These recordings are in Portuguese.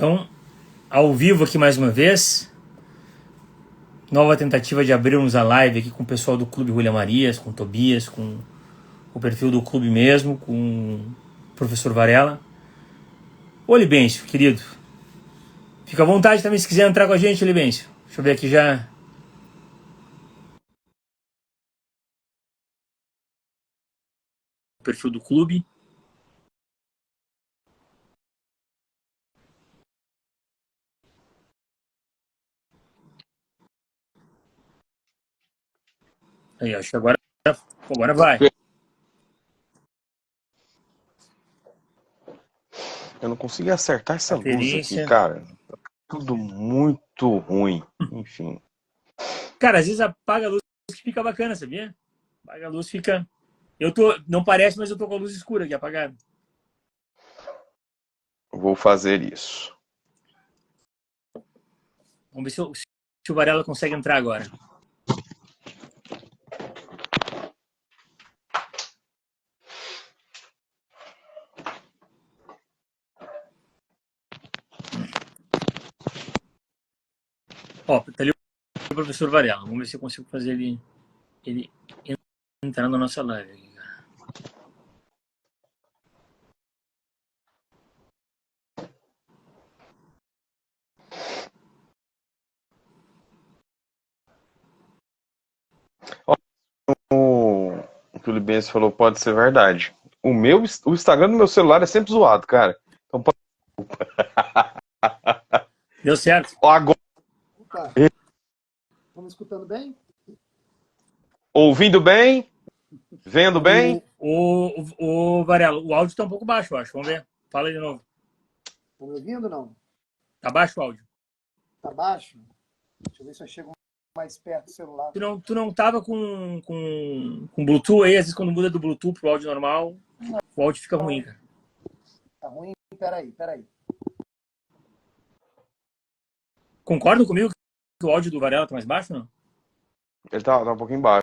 Então, ao vivo aqui mais uma vez. Nova tentativa de abrirmos a live aqui com o pessoal do Clube William Marias, com o Tobias, com o perfil do clube mesmo, com o professor Varela. Ô, Libêncio, querido. Fica à vontade também se quiser entrar com a gente, Libêncio. Deixa eu ver aqui já. O perfil do clube. Aí, acho que agora vai. Eu não consegui acertar essa luz aqui, Aderência. cara. Tudo muito ruim. Enfim. Cara, às vezes apaga a luz que fica bacana, sabia? Apaga a luz, fica... Não parece, mas eu tô com a luz escura aqui, apagada. Vou fazer isso. Vamos ver se o Varela consegue entrar agora. Ó, tá ali o professor Varela. Vamos ver se eu consigo fazer ele entrar na nossa live. O que o Libense falou pode ser verdade. O Instagram do meu celular é sempre zoado, cara. Então pode... Deu certo? Agora... Opa. Estão me escutando bem? Ouvindo bem? Vendo bem? O Varela, o áudio tá um pouco baixo, eu acho. Vamos ver. Fala aí de novo. Estão me ouvindo ou não? Tá baixo o áudio. Tá baixo? Deixa eu ver se eu chego mais perto do celular. Tu não tava com Bluetooth aí? Às vezes quando muda do Bluetooth pro áudio normal, o áudio fica ruim, cara. Tá ruim? Peraí. Concordam comigo que o áudio do Varela tá mais baixo, não? Ele tá um pouquinho baixo.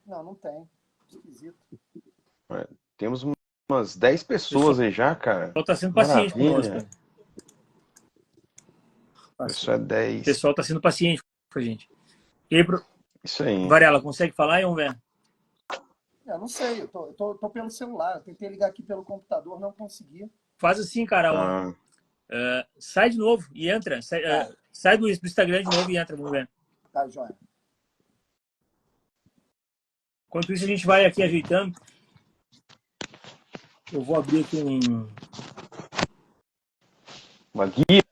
Não tem. Esquisito. Temos umas 10 pessoas aí já, cara. O pessoal tá sendo paciente conosco. Isso é 10. O pessoal tá sendo paciente com a gente. E aí, Isso aí. Varela, consegue falar, vamos ver? Eu não sei, eu tô pelo celular. Eu tentei ligar aqui pelo computador, não consegui. Faz assim, cara. Sai de novo e entra. Sai do Instagram de novo e entra, vamos ver. Tá, joia. Enquanto isso, a gente vai aqui ajeitando. Eu vou abrir aqui uma guia.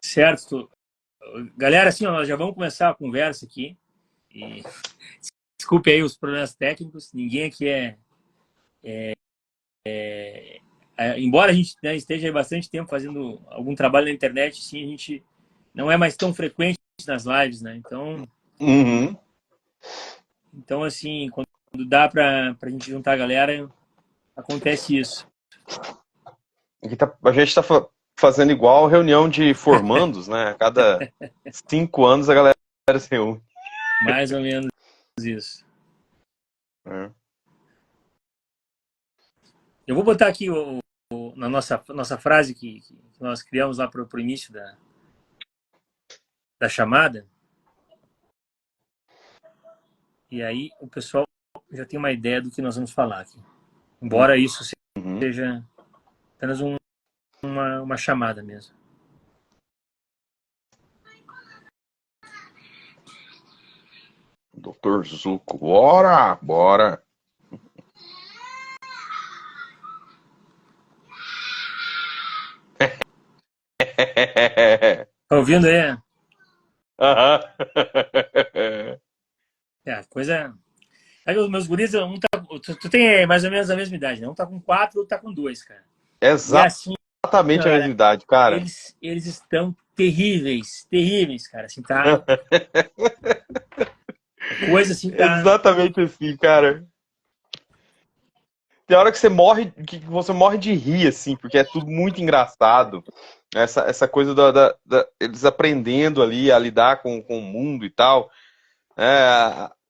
Certo. Galera, assim, nós já vamos começar a conversa aqui. E... Desculpe aí os problemas técnicos. Ninguém aqui embora a gente, né, esteja há bastante tempo fazendo algum trabalho na internet, sim, a gente não é mais tão frequente nas lives, né? Então assim, quando dá pra gente juntar a galera, acontece isso. Aqui a gente tá fazendo igual reunião de formandos, né? A cada 5 anos a galera se reúne. Mais ou menos isso. Eu vou botar aqui na nossa frase que nós criamos lá pro início da chamada. E aí o pessoal já tem uma ideia do que nós vamos falar aqui. Embora isso seja apenas uma chamada mesmo. Doutor Zuco, bora! Tá ouvindo aí? Coisa... Aí os meus guris, tu tem mais ou menos a mesma idade, né? Um tá com 4, outro tá com 2, cara. Exatamente a mesma idade, cara. Eles estão terríveis, cara. Assim, tá... Coisa assim, tá... Exatamente assim, cara. Tem hora que você morre de rir, assim, porque é tudo muito engraçado. Essa coisa eles aprendendo ali a lidar com o mundo e tal.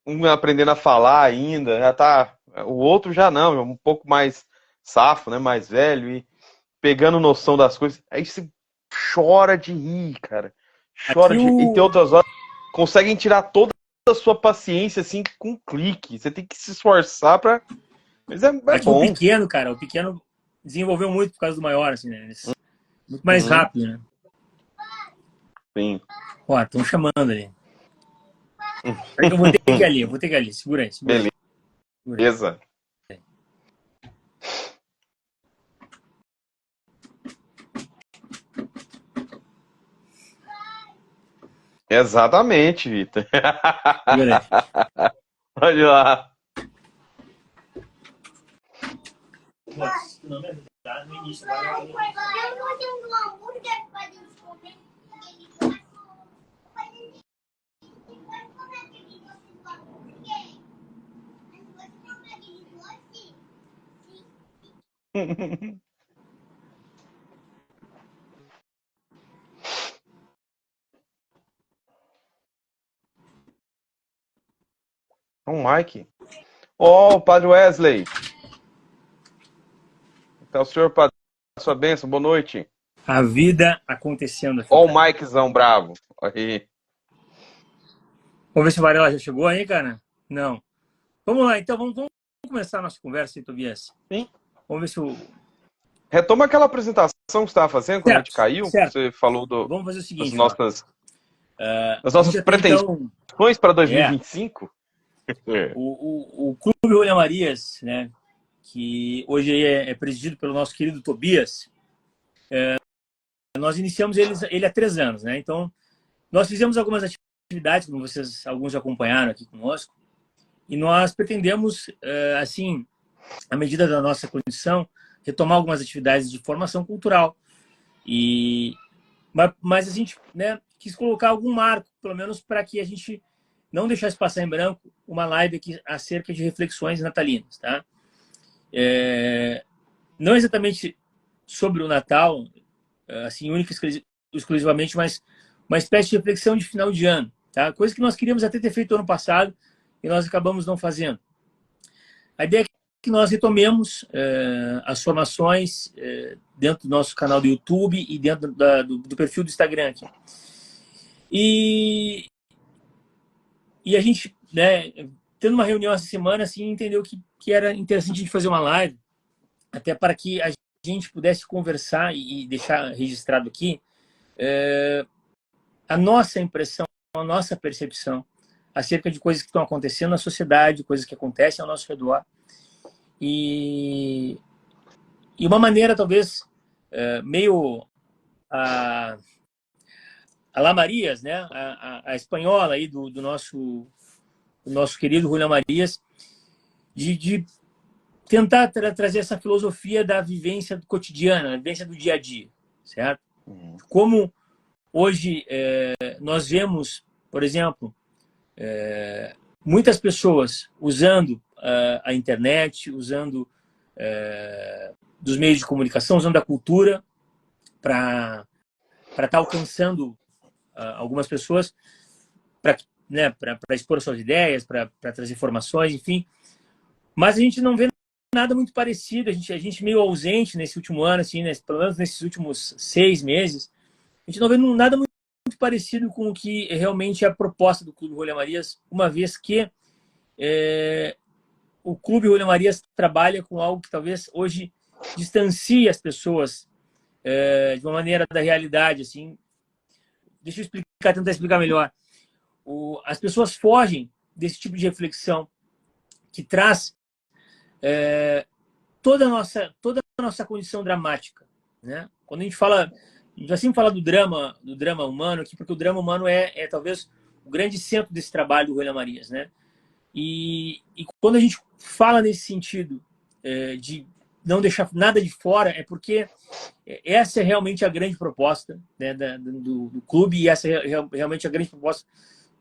Um aprendendo a falar ainda, já tá. O outro já não, é um pouco mais safo, né? Mais velho e pegando noção das coisas. Aí você chora de rir, cara. Aqui E tem o. outras horas conseguem tirar toda a sua paciência assim com um clique. Você tem que se esforçar pra. Mas é Aqui o bom. pequeno, cara, o pequeno desenvolveu muito por causa do maior, assim, né? Muito mais Uhum, rápido, né? sim. Ó, estão chamando ali. Peraí que eu vou ter que ir ali, eu vou ter que ir ali. Segura aí, segura aí. Segura aí. Beleza. Exatamente, Vitor. Segura aí. Olha lá. Nossa, não me ajudar no início. Agora Eu vou ter um hambúrguer pra gente comer. Um Mike. Ó, o Padre Wesley. Então, senhor Padre, sua bênção, boa noite. a vida acontecendo aqui, Ó, o cara. Mikezão bravo. Aí. Vamos ver se o Varela já chegou aí, cara? Não. Vamos lá, então, vamos começar a nossa conversa aí, Tobias. Sim. Vamos ver se o. Retoma aquela apresentação que você estava fazendo quando a gente Certo, caiu. certo. Você falou Vamos fazer o das seguinte, ó. nossas, das A nossas gente até então. pretensões para É. 2025. O Clube Rolha Marias, né? Que hoje é presidido pelo nosso querido Tobias. Nós iniciamos ele há 3 anos, né? Então, nós fizemos algumas atividades, como vocês alguns acompanharam aqui conosco, e nós pretendemos, assim, à medida da nossa condição, retomar algumas atividades de formação cultural. Mas a gente, né, quis colocar algum marco, pelo menos para que a gente não deixasse passar em branco uma live aqui acerca de reflexões natalinas, tá? Não exatamente sobre o Natal, assim, única e exclusivamente, mas uma espécie de reflexão de final de ano, tá? Coisa que nós queríamos até ter feito ano passado e nós acabamos não fazendo. A ideia é que nós retomemos as formações dentro do nosso canal do YouTube e dentro do perfil do Instagram aqui. E a gente, né, tendo uma reunião essa semana, assim, entendeu que era interessante a gente fazer uma live, até para que a gente pudesse conversar e deixar registrado aqui a nossa impressão, a nossa percepção acerca de coisas que estão acontecendo na sociedade, coisas que acontecem ao nosso redor. E uma maneira, talvez, meio a La Marias, né? A espanhola aí do nosso querido Julián Marias, de tentar trazer essa filosofia da vivência cotidiana, da vivência do dia a dia, certo? Como hoje nós vemos, por exemplo, muitas pessoas usando a internet, usando dos meios de comunicação, usando a cultura para estar alcançando algumas pessoas, para expor suas ideias, para trazer informações, enfim. Mas a gente não vê nada muito parecido, a gente meio ausente nesse último ano, assim, né? Pelo menos nesses últimos 6 meses, a gente não vê nada muito parecido com o que realmente é a proposta do Clube Rolha Marias, uma vez que o Clube Rolha Marias trabalha com algo que talvez hoje distancie as pessoas de uma maneira da realidade, assim. Deixa eu tentar explicar melhor. As pessoas fogem desse tipo de reflexão que traz toda a nossa condição dramática, né? Quando a gente vai sempre falar do drama humano aqui, porque o drama humano é talvez o grande centro desse trabalho do Rolha Marias, né? E quando a gente fala nesse sentido de não deixar nada de fora, é porque essa é realmente a grande proposta, né, do clube, e essa é realmente a grande proposta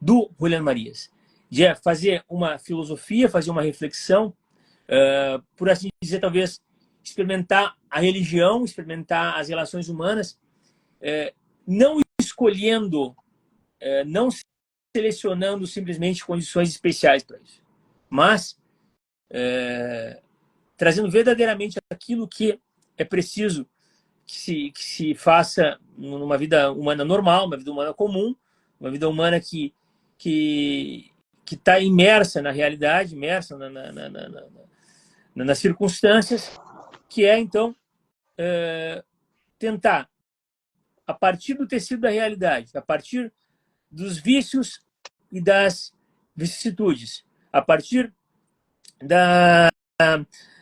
do Julián Marias, de fazer uma filosofia, fazer uma reflexão, por assim dizer, talvez experimentar a religião, experimentar as relações humanas, não escolhendo não selecionando simplesmente condições especiais para isso, mas trazendo verdadeiramente aquilo que é preciso que se faça numa vida humana normal, uma vida humana comum, uma vida humana que está imersa na realidade, imersa nas circunstâncias, que é, então, tentar, a partir do tecido da realidade, a partir dos vícios e das vicissitudes, a partir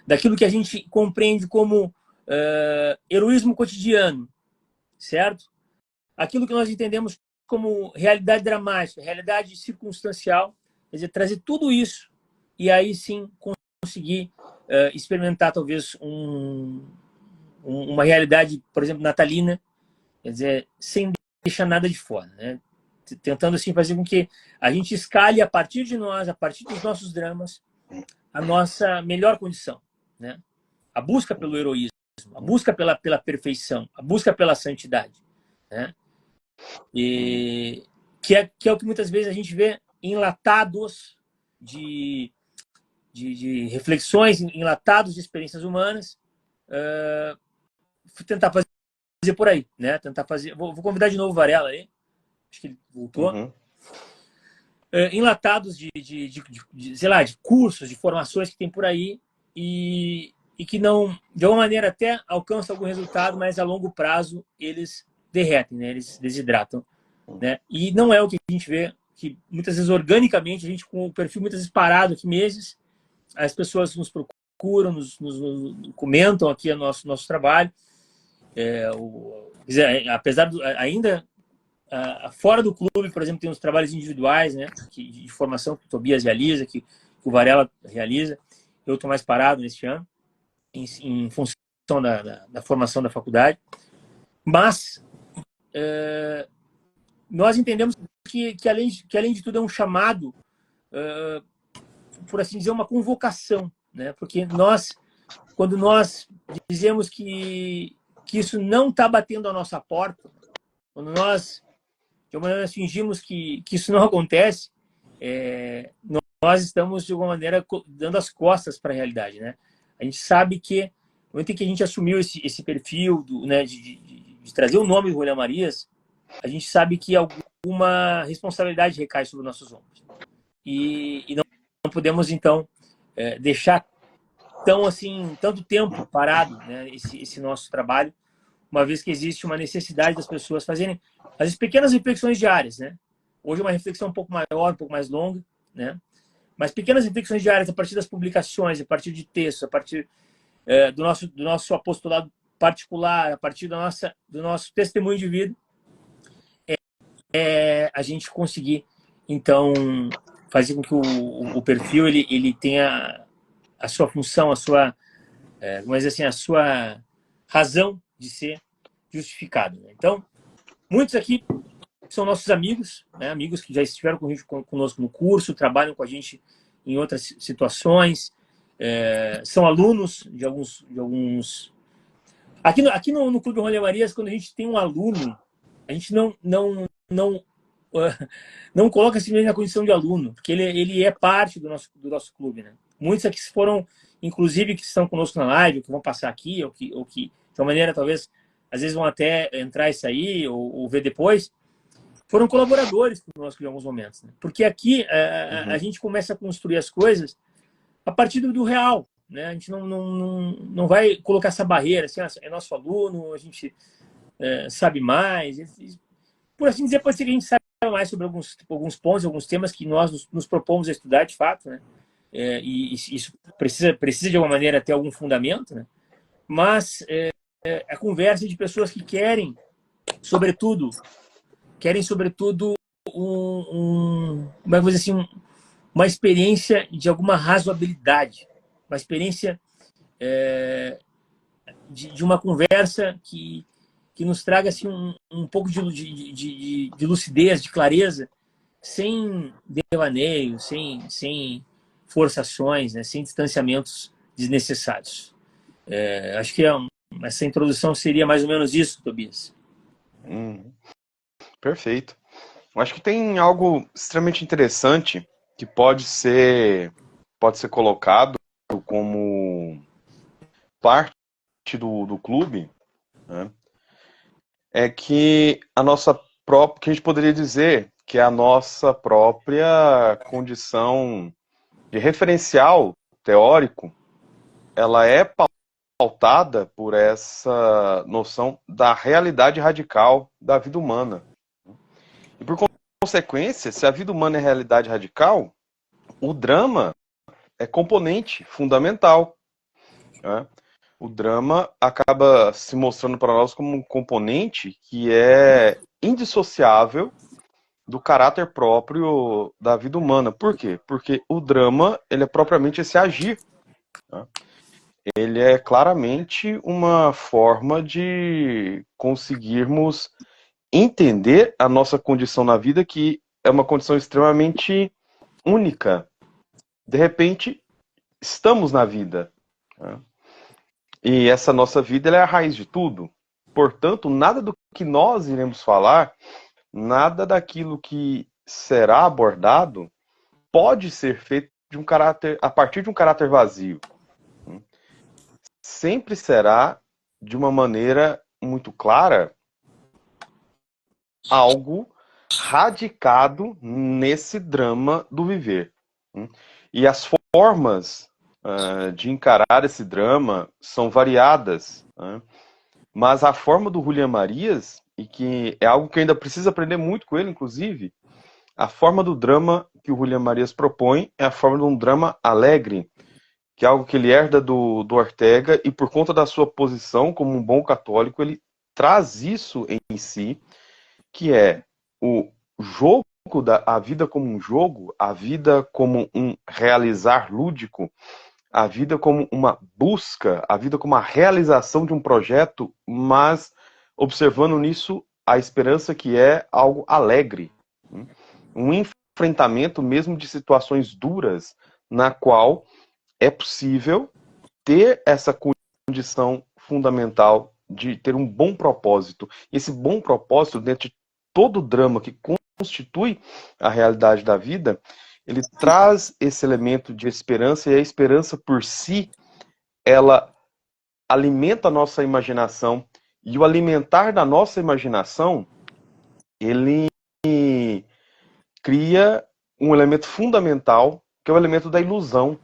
daquilo que a gente compreende como heroísmo cotidiano, certo? Aquilo que nós entendemos como realidade dramática, realidade circunstancial, quer dizer, trazer tudo isso e aí sim conseguir experimentar talvez uma realidade, por exemplo, natalina, quer dizer, sem deixar nada de fora, né? Tentando assim fazer com que a gente escalhe a partir de nós, a partir dos nossos dramas, a nossa melhor condição, né? A busca pelo heroísmo, a busca pela perfeição, a busca pela santidade, né? E que é o que muitas vezes a gente vê enlatados de reflexões, enlatados de experiências humanas, tentar fazer por aí, né? Tentar fazer. Vou convidar de novo o Varela aí, acho que ele voltou. Uhum. Enlatados sei lá, de cursos, de formações que tem por aí e que não, de alguma maneira até alcançam algum resultado, mas a longo prazo eles derretem, né? Eles desidratam, né? E não é o que a gente vê, que muitas vezes organicamente, a gente com o perfil muitas vezes parado aqui meses, as pessoas nos procuram, nos comentam aqui o nosso trabalho. Apesar ainda fora do clube, por exemplo, tem uns trabalhos individuais, né, de formação que o Tobias realiza, que o Varela realiza. Eu estou mais parado neste ano, em função da formação da faculdade. Mas nós entendemos que além de tudo, é um chamado, por assim dizer, uma convocação, né? Porque quando nós dizemos que isso não está batendo a nossa porta, quando nós de alguma maneira fingimos que isso não acontece, nós estamos de alguma maneira dando as costas para a realidade, né? A gente sabe que no momento em que a gente assumiu esse perfil né, de trazer o nome do William Marias, a gente sabe que alguma responsabilidade recai sobre nossos ombros e não podemos então deixar tanto tempo parado, né, esse nosso trabalho, uma vez que existe uma necessidade das pessoas fazerem as pequenas reflexões diárias, né? Hoje é uma reflexão um pouco maior, um pouco mais longa, né? Mas pequenas reflexões diárias a partir das publicações, a partir de textos, a partir do nosso apostolado particular, a partir do nosso testemunho de vida, a gente conseguir, então, fazer com que o perfil ele tenha a sua função, a sua, vamos dizer assim, a sua razão de ser justificado, né? Então, muitos aqui são nossos amigos, né? Amigos que já estiveram conosco no curso, trabalham com a gente em outras situações, são alunos de alguns... Aqui no Clube Rolê Marias, quando a gente tem um aluno, a gente não coloca simplesmente na condição de aluno, porque ele é parte do nosso clube, né? Muitos aqui foram, inclusive, que estão conosco na live, que vão passar aqui, ou que de uma maneira, talvez, às vezes vão até entrar e sair, ou ver depois, foram colaboradores conosco em alguns momentos, né? Porque aqui a gente começa a construir as coisas a partir do real, né? A gente não vai colocar essa barreira, assim, é nosso aluno, a gente sabe mais, por assim dizer, pode ser que a gente saiba mais sobre alguns pontos, alguns temas que nós nos propomos a estudar de fato, né? E isso precisa de alguma maneira ter algum fundamento, né? Mas a conversa de pessoas que querem, sobretudo, como é que eu vou dizer assim, uma experiência de alguma razoabilidade, uma experiência de uma conversa que nos traga assim, um pouco de lucidez, de clareza, sem devaneio, sem forçações, né? Sem distanciamentos desnecessários. Acho que essa introdução seria mais ou menos isso, Tobias. Perfeito. Eu acho que tem algo extremamente interessante que pode ser colocado como parte do clube, né? É que que a gente poderia dizer que a nossa própria condição de referencial teórico, ela é pautada por essa noção da realidade radical da vida humana. E por consequência, se a vida humana é realidade radical, o drama é componente fundamental, né? O drama acaba se mostrando para nós como um componente que é indissociável do caráter próprio da vida humana. Por quê? Porque o drama, ele é propriamente esse agir, né? Ele é claramente uma forma de conseguirmos entender a nossa condição na vida, que é uma condição extremamente única. De repente, estamos na vida, né? E essa nossa vida, ela é a raiz de tudo. Portanto, nada do que nós iremos falar, nada daquilo que será abordado, pode ser feito a partir de um caráter vazio. Sempre será, de uma maneira muito clara, algo radicado nesse drama do viver. E as formas de encarar esse drama são variadas, né? Mas a forma do Julián Marías, e que é algo que eu ainda preciso aprender muito com ele, inclusive, a forma do drama que o Julián Marías propõe é a forma de um drama alegre, que é algo que ele herda do Ortega, e por conta da sua posição como um bom católico, ele traz isso em si, que é o jogo, a vida como um jogo, a vida como um realizar lúdico, a vida como uma busca, a vida como a realização de um projeto, mas observando nisso a esperança que é algo alegre. Um enfrentamento mesmo de situações duras, na qual é possível ter essa condição fundamental de ter um bom propósito. E esse bom propósito, dentro de todo o drama que constitui a realidade da vida, ele traz esse elemento de esperança, e a esperança por si, ela alimenta a nossa imaginação, e o alimentar da nossa imaginação, ele cria um elemento fundamental, que é o elemento da ilusão.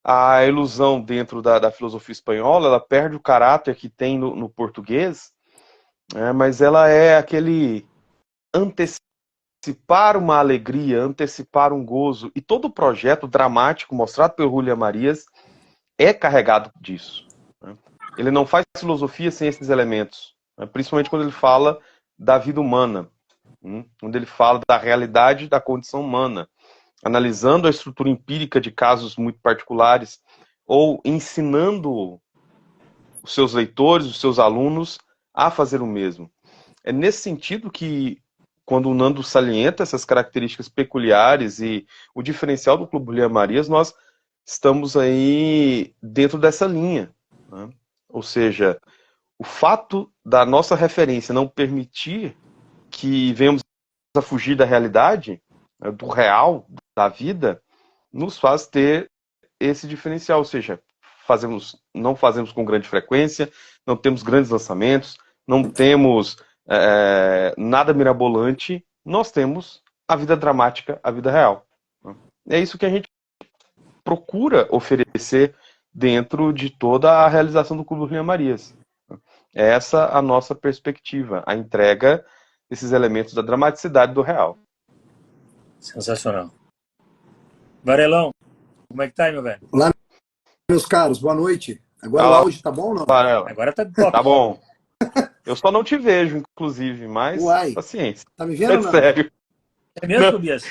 A ilusão dentro da filosofia espanhola, ela perde o caráter que tem no português, né, mas ela é aquele antecipar uma alegria, antecipar um gozo. E todo o projeto dramático mostrado pelo Julián Marías é carregado disso, né? Ele não faz filosofia sem esses elementos, né? Principalmente quando ele fala da vida humana, quando ele fala da realidade da condição humana, analisando a estrutura empírica de casos muito particulares, ou ensinando os seus leitores, os seus alunos, a fazer o mesmo. É nesse sentido que, quando o Nando salienta essas características peculiares e o diferencial do Clube Julián Marías, nós estamos aí dentro dessa linha, né? Ou seja, o fato da nossa referência não permitir que venhamos a fugir da realidade, do real, da vida, nos faz ter esse diferencial, ou seja, não fazemos com grande frequência, não temos grandes lançamentos, não temos nada mirabolante, nós temos a vida dramática, a vida real. É isso que a gente procura oferecer dentro de toda a realização do Clube Julián Marías. É essa a nossa perspectiva, a entrega desses elementos da dramaticidade do real. Sensacional. Varelão, como é que tá, meu velho? Olá, meus caros, boa noite. Agora o áudio tá bom ou não? Agora tá top. Tá bom. Eu só não te vejo, inclusive, mas Uai, paciência. tá me vendo ou não? Sério. É mesmo, Tobias?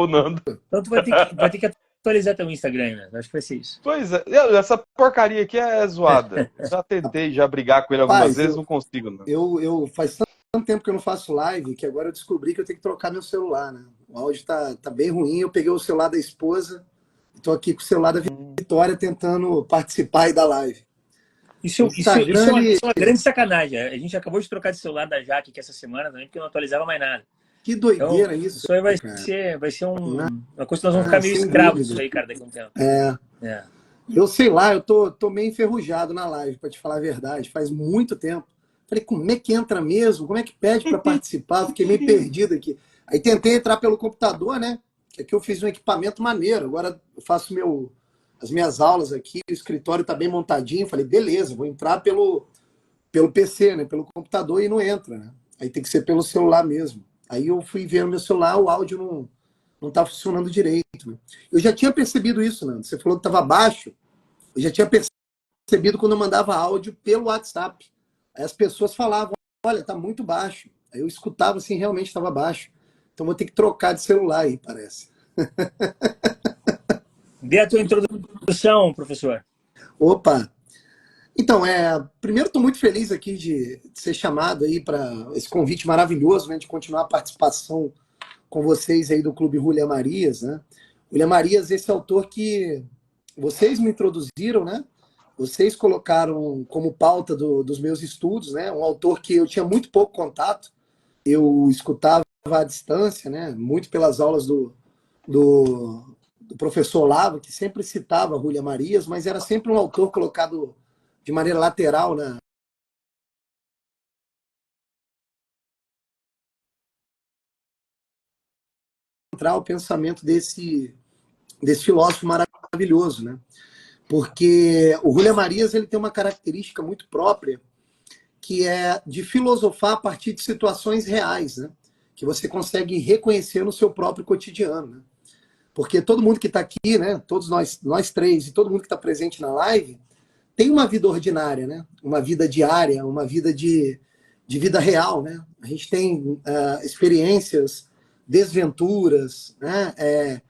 Nando. Então tu vai ter que atualizar teu Instagram, né? Acho que vai ser isso. Pois é, essa porcaria aqui é zoada. Já tentei já brigar com ele algumas vezes, não consigo, não. Eu faz tanto tempo que eu não faço live que agora eu descobri que eu tenho que trocar meu celular, né? O áudio tá bem ruim, eu peguei o celular da esposa e tô aqui com o celular da Vitória tentando participar aí da live. Instagram, isso é uma grande sacanagem. A gente acabou de trocar de celular da Jaque aqui essa semana também, porque eu não atualizava mais nada. que Então, doideira isso, isso aí cara. vai ser uma coisa que nós vamos ficar meio Sem escravos dúvida. disso aí, cara, daqui a um tempo. É. Eu sei lá, eu tô meio enferrujado na live, para te falar a verdade. Faz muito tempo. Falei, como é que entra mesmo? Como é que pede para participar? Fiquei meio perdido aqui. Aí tentei entrar pelo computador, né? Que aqui eu fiz um equipamento maneiro. Agora eu faço as minhas aulas aqui, o escritório tá bem montadinho. Falei, beleza, vou entrar pelo PC, né? Pelo computador e não entra, né? Aí tem que ser pelo celular mesmo. Aí eu fui ver no meu celular, o áudio não tá funcionando direito, né? Eu já tinha percebido isso, né? Você falou que estava baixo. Eu já tinha percebido quando eu mandava áudio pelo WhatsApp. Aí as pessoas falavam, olha, tá muito baixo. Aí eu escutava assim, realmente estava baixo. Então vou ter que trocar de celular aí, parece. Dê a tua introdução, professor. Opa! Então, primeiro estou muito feliz aqui de ser chamado aí para esse convite maravilhoso, né, de continuar a participação com vocês aí do Clube Julia Marias, né? Julia Marias, esse autor que vocês me introduziram, né? Vocês colocaram como pauta dos meus estudos, né? Um autor que eu tinha muito pouco contato, eu escutava à distância, né? Muito pelas aulas do professor Olavo, que sempre citava Julia Marias, mas era sempre um autor colocado de maneira lateral, né? O pensamento desse filósofo maravilhoso, né? Porque o Julia Marias ele tem uma característica muito própria, que é de filosofar a partir de situações reais, né? Que você consegue reconhecer no seu próprio cotidiano, né? Porque todo mundo que está aqui, né? Todos nós três e todo mundo que está presente na live tem uma vida ordinária, né? Uma vida diária, uma vida de vida real, né? A gente tem experiências, desventuras, né?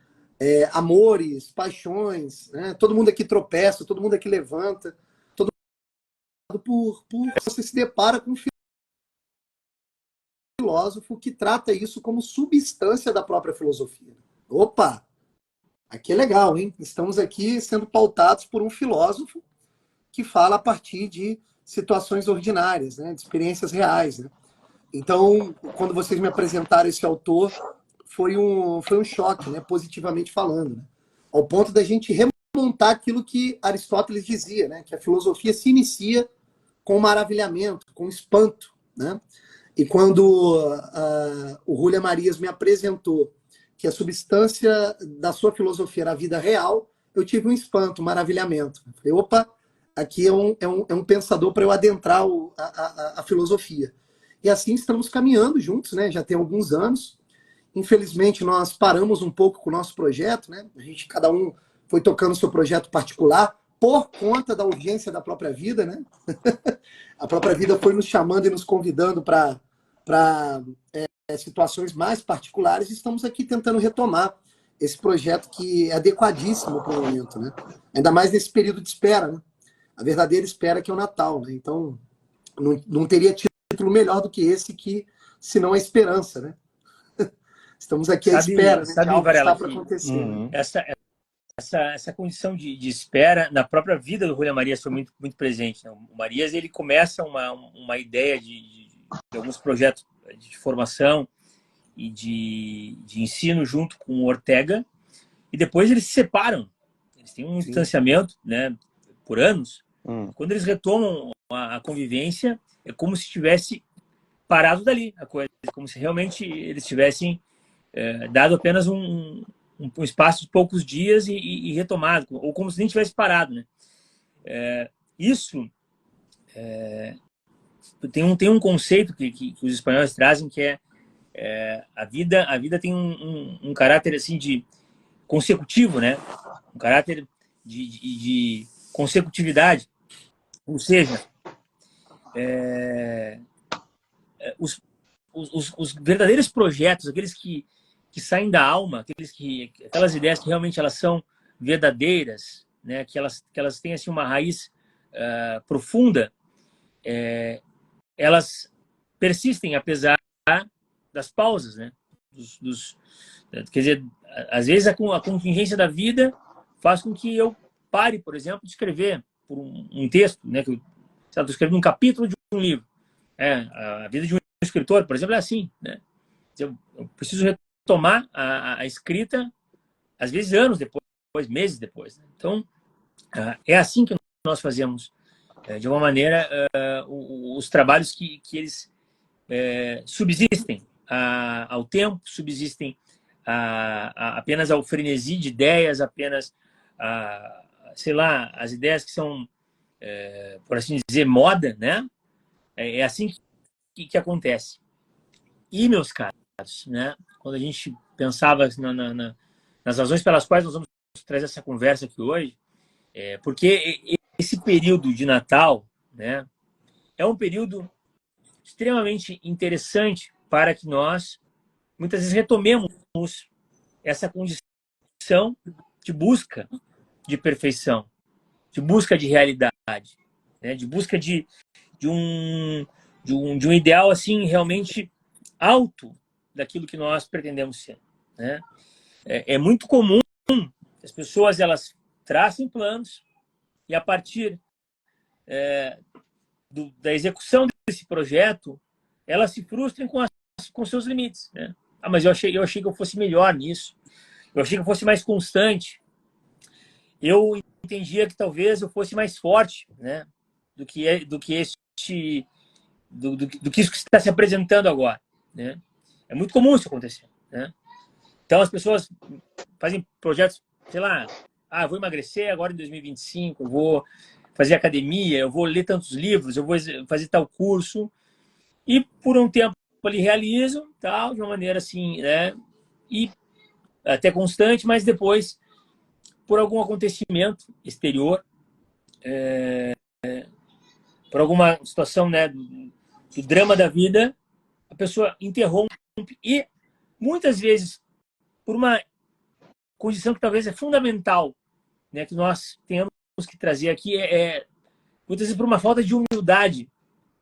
Amores, paixões, né? Todo mundo aqui tropeça, todo mundo aqui levanta, todo mundo por você se depara com um filósofo que trata isso como substância da própria filosofia. Opa! Aqui é legal, hein? Estamos aqui sendo pautados por um filósofo que fala a partir de situações ordinárias, né? De experiências reais, né? Então, quando vocês me apresentaram esse autor, foi um choque, né? Positivamente falando, né? Ao ponto da gente remontar aquilo que Aristóteles dizia, né? Que a filosofia se inicia com maravilhamento, com espanto, né? E quando o Julia Marias me apresentou que a substância da sua filosofia era a vida real, eu tive um espanto, um maravilhamento. Falei, opa, aqui é um pensador para eu adentrar a filosofia. E assim estamos caminhando juntos, né? Já tem alguns anos. Infelizmente, nós paramos um pouco com o nosso projeto, né? A gente, cada um foi tocando o seu projeto particular por conta da urgência da própria vida, né? A própria vida foi nos chamando e nos convidando para situações mais particulares, e estamos aqui tentando retomar esse projeto que é adequadíssimo para o momento, né? Ainda mais nesse período de espera, né? A verdadeira espera que é o Natal, né? Então, não teria título melhor do que esse, senão a esperança, né? Estamos aqui à espera, né, de algo que está para acontecer. Né? Essa condição de espera na própria vida do Julia Marias foi muito, muito presente. Né? O Marias ele começa uma ideia de alguns projetos de formação e de ensino junto com o Ortega, e depois eles se separam. Eles têm um distanciamento, né, por anos. Quando eles retomam a convivência, é como se tivesse parado dali a coisa, como se realmente eles tivessem dado apenas um espaço de poucos dias e retomado, ou como se nem tivesse parado, né? Isso tem um conceito que os espanhóis trazem, que é a vida tem um caráter assim de consecutivo, né? Um caráter de consecutividade, ou seja, os verdadeiros projetos, aqueles que saem da alma, aquelas ideias que realmente elas são verdadeiras, né? Que elas têm assim uma raiz profunda, elas persistem apesar das pausas, né? Quer dizer, às vezes a contingência da vida faz com que eu pare, por exemplo, de escrever por um texto, né? Que Estou escrevendo um capítulo de um livro. A vida de um escritor, por exemplo, é assim, né? Eu preciso retomar a escrita, às vezes anos depois, meses depois. Né? Então, é assim que nós fazemos, de uma maneira, os trabalhos que eles subsistem ao tempo, subsistem apenas ao frenesi de ideias, apenas, sei lá, as ideias que são, por assim dizer, moda, né? É assim que acontece. E, meus caros, né? Quando a gente pensava nas razões pelas quais nós vamos trazer essa conversa aqui hoje, porque esse período de Natal, né, é um período extremamente interessante para que nós, muitas vezes, retomemos essa condição de busca de perfeição, de busca de realidade, né, de busca de um ideal assim realmente alto daquilo que nós pretendemos ser, né? É muito comum que as pessoas elas tracem planos e a partir da execução desse projeto elas se frustrem com seus limites, né? Mas eu achei que eu fosse melhor nisso, eu achei que eu fosse mais constante, eu entendia que talvez eu fosse mais forte, né? Do que isso que está se apresentando agora, né? É muito comum isso acontecer, né? Então as pessoas fazem projetos, sei lá, vou emagrecer agora em 2025, eu vou fazer academia, eu vou ler tantos livros, eu vou fazer tal curso, e por um tempo ali realizam, tal, de uma maneira assim, né? E até constante, mas depois, por algum acontecimento exterior, por alguma situação, né, do drama da vida, a pessoa interrompe e muitas vezes por uma condição que talvez é fundamental, né, que nós temos que trazer aqui muitas vezes por uma falta de humildade,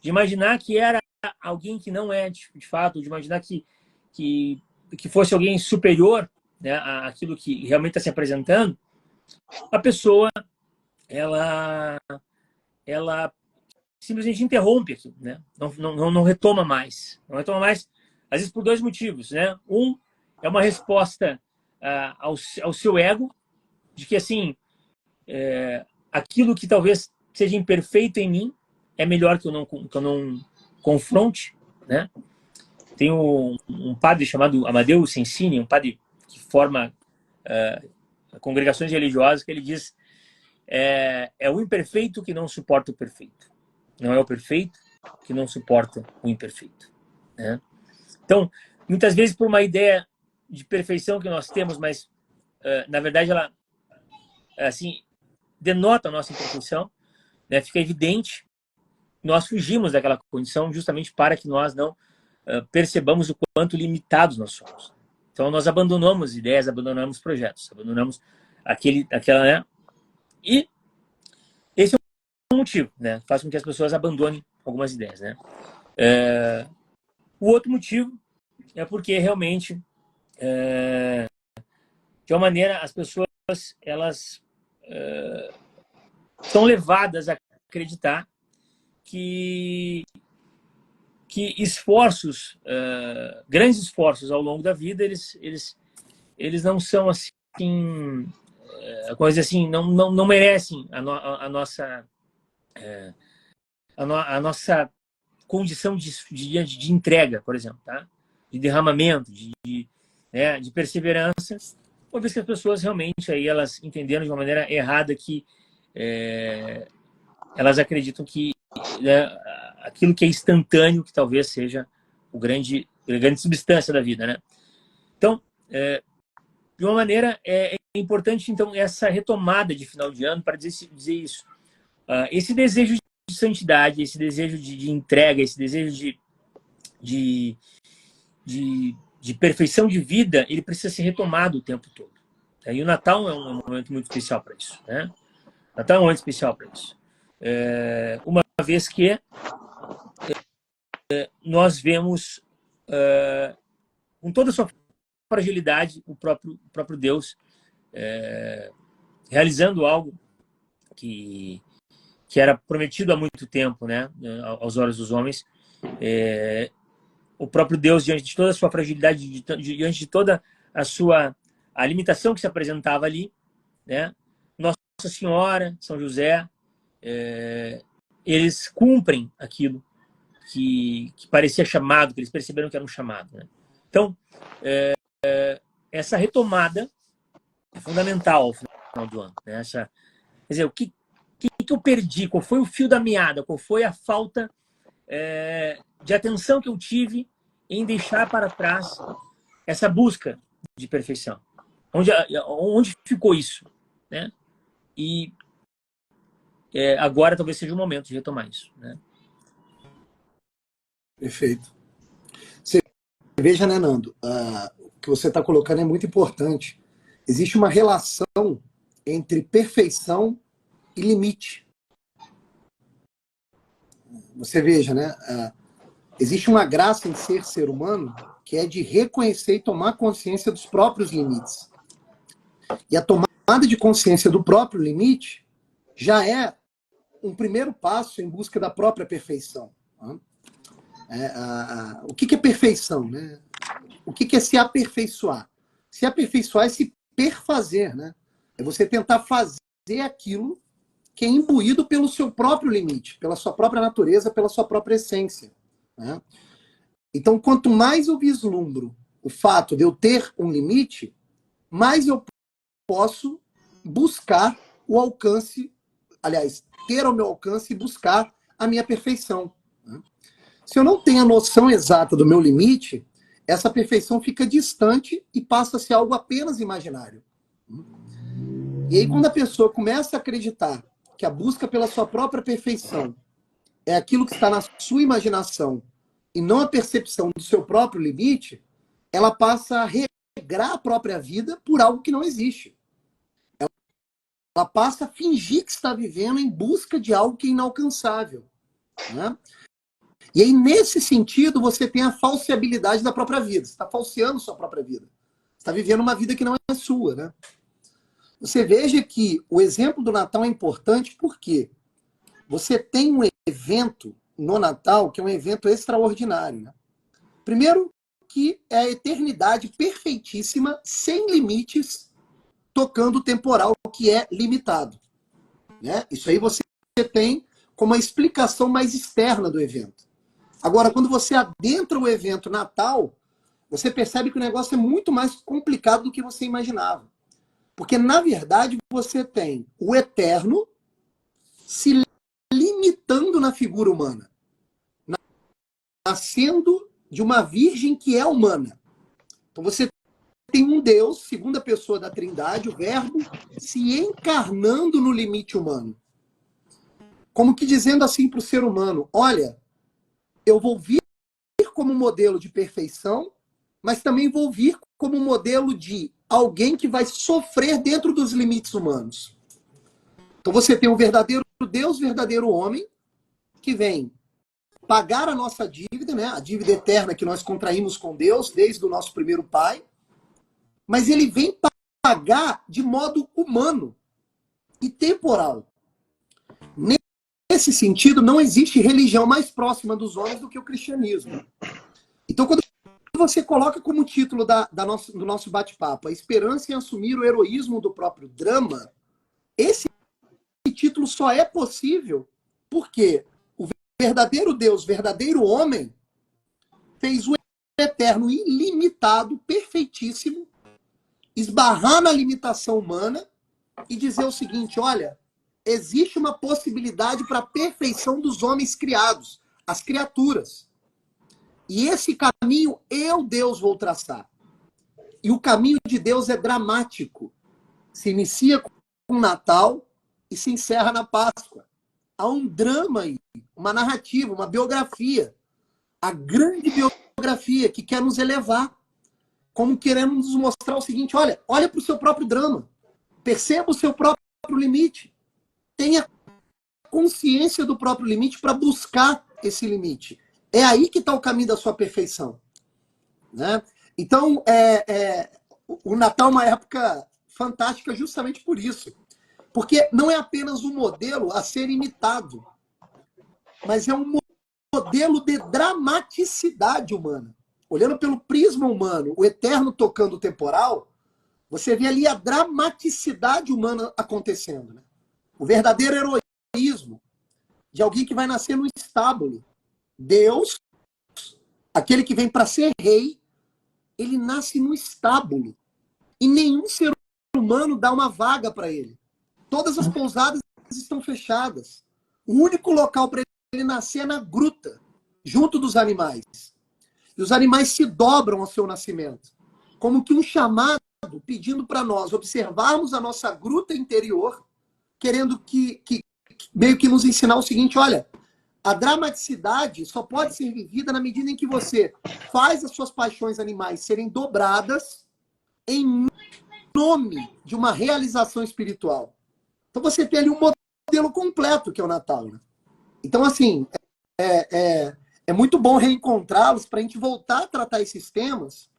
de imaginar que era alguém que não é de fato, de imaginar que fosse alguém superior, né, àquilo que realmente está se apresentando, a pessoa ela simplesmente interrompe aquilo, né? Não retoma mais. Não retoma mais, às vezes por dois motivos, né? Um é uma resposta ao seu ego, de que assim, aquilo que talvez seja imperfeito em mim é melhor que eu não confronte, né? Tem um padre chamado Amadeu Sensini, um padre que forma congregações religiosas, que ele diz é o imperfeito que não suporta o perfeito. Não é o perfeito que não suporta o imperfeito, né? Então, muitas vezes por uma ideia de perfeição que nós temos, mas na verdade ela assim denota a nossa imperfeição, né? Fica evidente, nós fugimos daquela condição justamente para que nós não percebamos o quanto limitados nós somos. Então nós abandonamos ideias, abandonamos projetos, abandonamos aquela, né? E esse é um motivo, né? Faz com que as pessoas abandonem algumas ideias, né? O outro motivo é porque realmente, de uma maneira, as pessoas elas são levadas a acreditar que esforços, grandes esforços ao longo da vida, eles não são assim, coisa assim, não merecem a nossa condição de entrega, por exemplo, tá? De derramamento, de perseverança, uma vez que as pessoas realmente aí elas entenderam de uma maneira errada que elas acreditam que, né, aquilo que é instantâneo que talvez seja a grande substância da vida, né? Então, de uma maneira, é importante então essa retomada de final de ano para dizer isso. Esse desejo de santidade, esse desejo de entrega, esse desejo de perfeição de vida, ele precisa ser retomado o tempo todo. E o Natal é um momento muito especial para isso, né? O Natal é um momento especial para isso. Uma vez que nós vemos com toda a sua fragilidade o próprio Deus realizando algo que que era prometido há muito tempo, né, aos olhos dos homens. O próprio Deus, diante de toda a sua fragilidade, diante de toda a limitação que se apresentava ali, né, Nossa Senhora, São José, eles cumprem aquilo que parecia chamado, que eles perceberam que era um chamado, né? Então, essa retomada é fundamental ao final do ano, né? Quer dizer, o que eu perdi? Qual foi o fio da meada? Qual foi a falta de atenção que eu tive em deixar para trás essa busca de perfeição? Onde ficou isso, né? E agora talvez seja o momento de retomar isso, né? Perfeito. Você veja, né, Nando? O que você está colocando é muito importante. Existe uma relação entre perfeição e limite. Você veja, né? Existe uma graça em ser humano que é de reconhecer e tomar consciência dos próprios limites. E a tomada de consciência do próprio limite já é um primeiro passo em busca da própria perfeição. O que é perfeição, né? O que é se aperfeiçoar? Se aperfeiçoar é se perfazer, né? É você tentar fazer aquilo que é imbuído pelo seu próprio limite, pela sua própria natureza, pela sua própria essência, né? Então, quanto mais eu vislumbro o fato de eu ter um limite, mais eu posso buscar o alcance, aliás, ter ao meu alcance e buscar a minha perfeição, né? Se eu não tenho a noção exata do meu limite, essa perfeição fica distante e passa a ser algo apenas imaginário. E aí, quando a pessoa começa a acreditar que a busca pela sua própria perfeição é aquilo que está na sua imaginação e não a percepção do seu próprio limite, ela passa a regrar a própria vida por algo que não existe. Ela passa a fingir que está vivendo em busca de algo que é inalcançável, né? E aí, nesse sentido, você tem a falseabilidade da própria vida. Você está falseando sua própria vida. Você está vivendo uma vida que não é sua, né? Você veja que o exemplo do Natal é importante porque você tem um evento no Natal que é um evento extraordinário, né? Primeiro, que é a eternidade perfeitíssima, sem limites, tocando o temporal que é limitado, né? Isso aí você tem como a explicação mais externa do evento. Agora, quando você adentra o evento Natal, você percebe que o negócio é muito mais complicado do que você imaginava. Porque, na verdade, você tem o eterno se limitando na figura humana, nascendo de uma virgem que é humana. Então, você tem um Deus, segunda pessoa da Trindade, o Verbo, se encarnando no limite humano. Como que dizendo assim para o ser humano, olha, eu vou vir como modelo de perfeição, mas também vou vir como modelo de alguém que vai sofrer dentro dos limites humanos. Então você tem o verdadeiro Deus, verdadeiro homem, que vem pagar a nossa dívida, né? A dívida eterna que nós contraímos com Deus desde o nosso primeiro pai, mas ele vem pagar de modo humano e temporal. Nesse sentido, não existe religião mais próxima dos homens do que o cristianismo. Então, quando você coloca como título do nosso bate-papo a esperança em assumir o heroísmo do próprio drama, esse título só é possível porque o verdadeiro Deus, verdadeiro homem, fez o eterno ilimitado, perfeitíssimo, esbarrar na limitação humana e dizer o seguinte, olha, existe uma possibilidade para a perfeição dos homens criados, as criaturas. E esse caminho eu, Deus, vou traçar. E o caminho de Deus é dramático. Se inicia com o Natal e se encerra na Páscoa. Há um drama aí, uma narrativa, uma biografia. A grande biografia que quer nos elevar. Como querendo nos mostrar o seguinte, olha para o seu próprio drama. Perceba o seu próprio limite. Tenha consciência do próprio limite para buscar esse limite. É aí que está o caminho da sua perfeição, né? Então, o Natal é uma época fantástica justamente por isso. Porque não é apenas um modelo a ser imitado, mas é um modelo de dramaticidade humana. Olhando pelo prisma humano, o eterno tocando o temporal, você vê ali a dramaticidade humana acontecendo. Né? O verdadeiro heroísmo de alguém que vai nascer no estábulo. Deus, aquele que vem para ser rei, ele nasce no estábulo. E nenhum ser humano dá uma vaga para ele. Todas as pousadas estão fechadas. O único local para ele nascer é na gruta, junto dos animais. E os animais se dobram ao seu nascimento. Como que um chamado pedindo para nós observarmos a nossa gruta interior, querendo que meio que nos ensinar o seguinte, olha, a dramaticidade só pode ser vivida na medida em que você faz as suas paixões animais serem dobradas em nome de uma realização espiritual. Então você tem ali um modelo completo que é o Natal. Né? Então, assim, é muito bom reencontrá-los para a gente voltar a tratar esses temas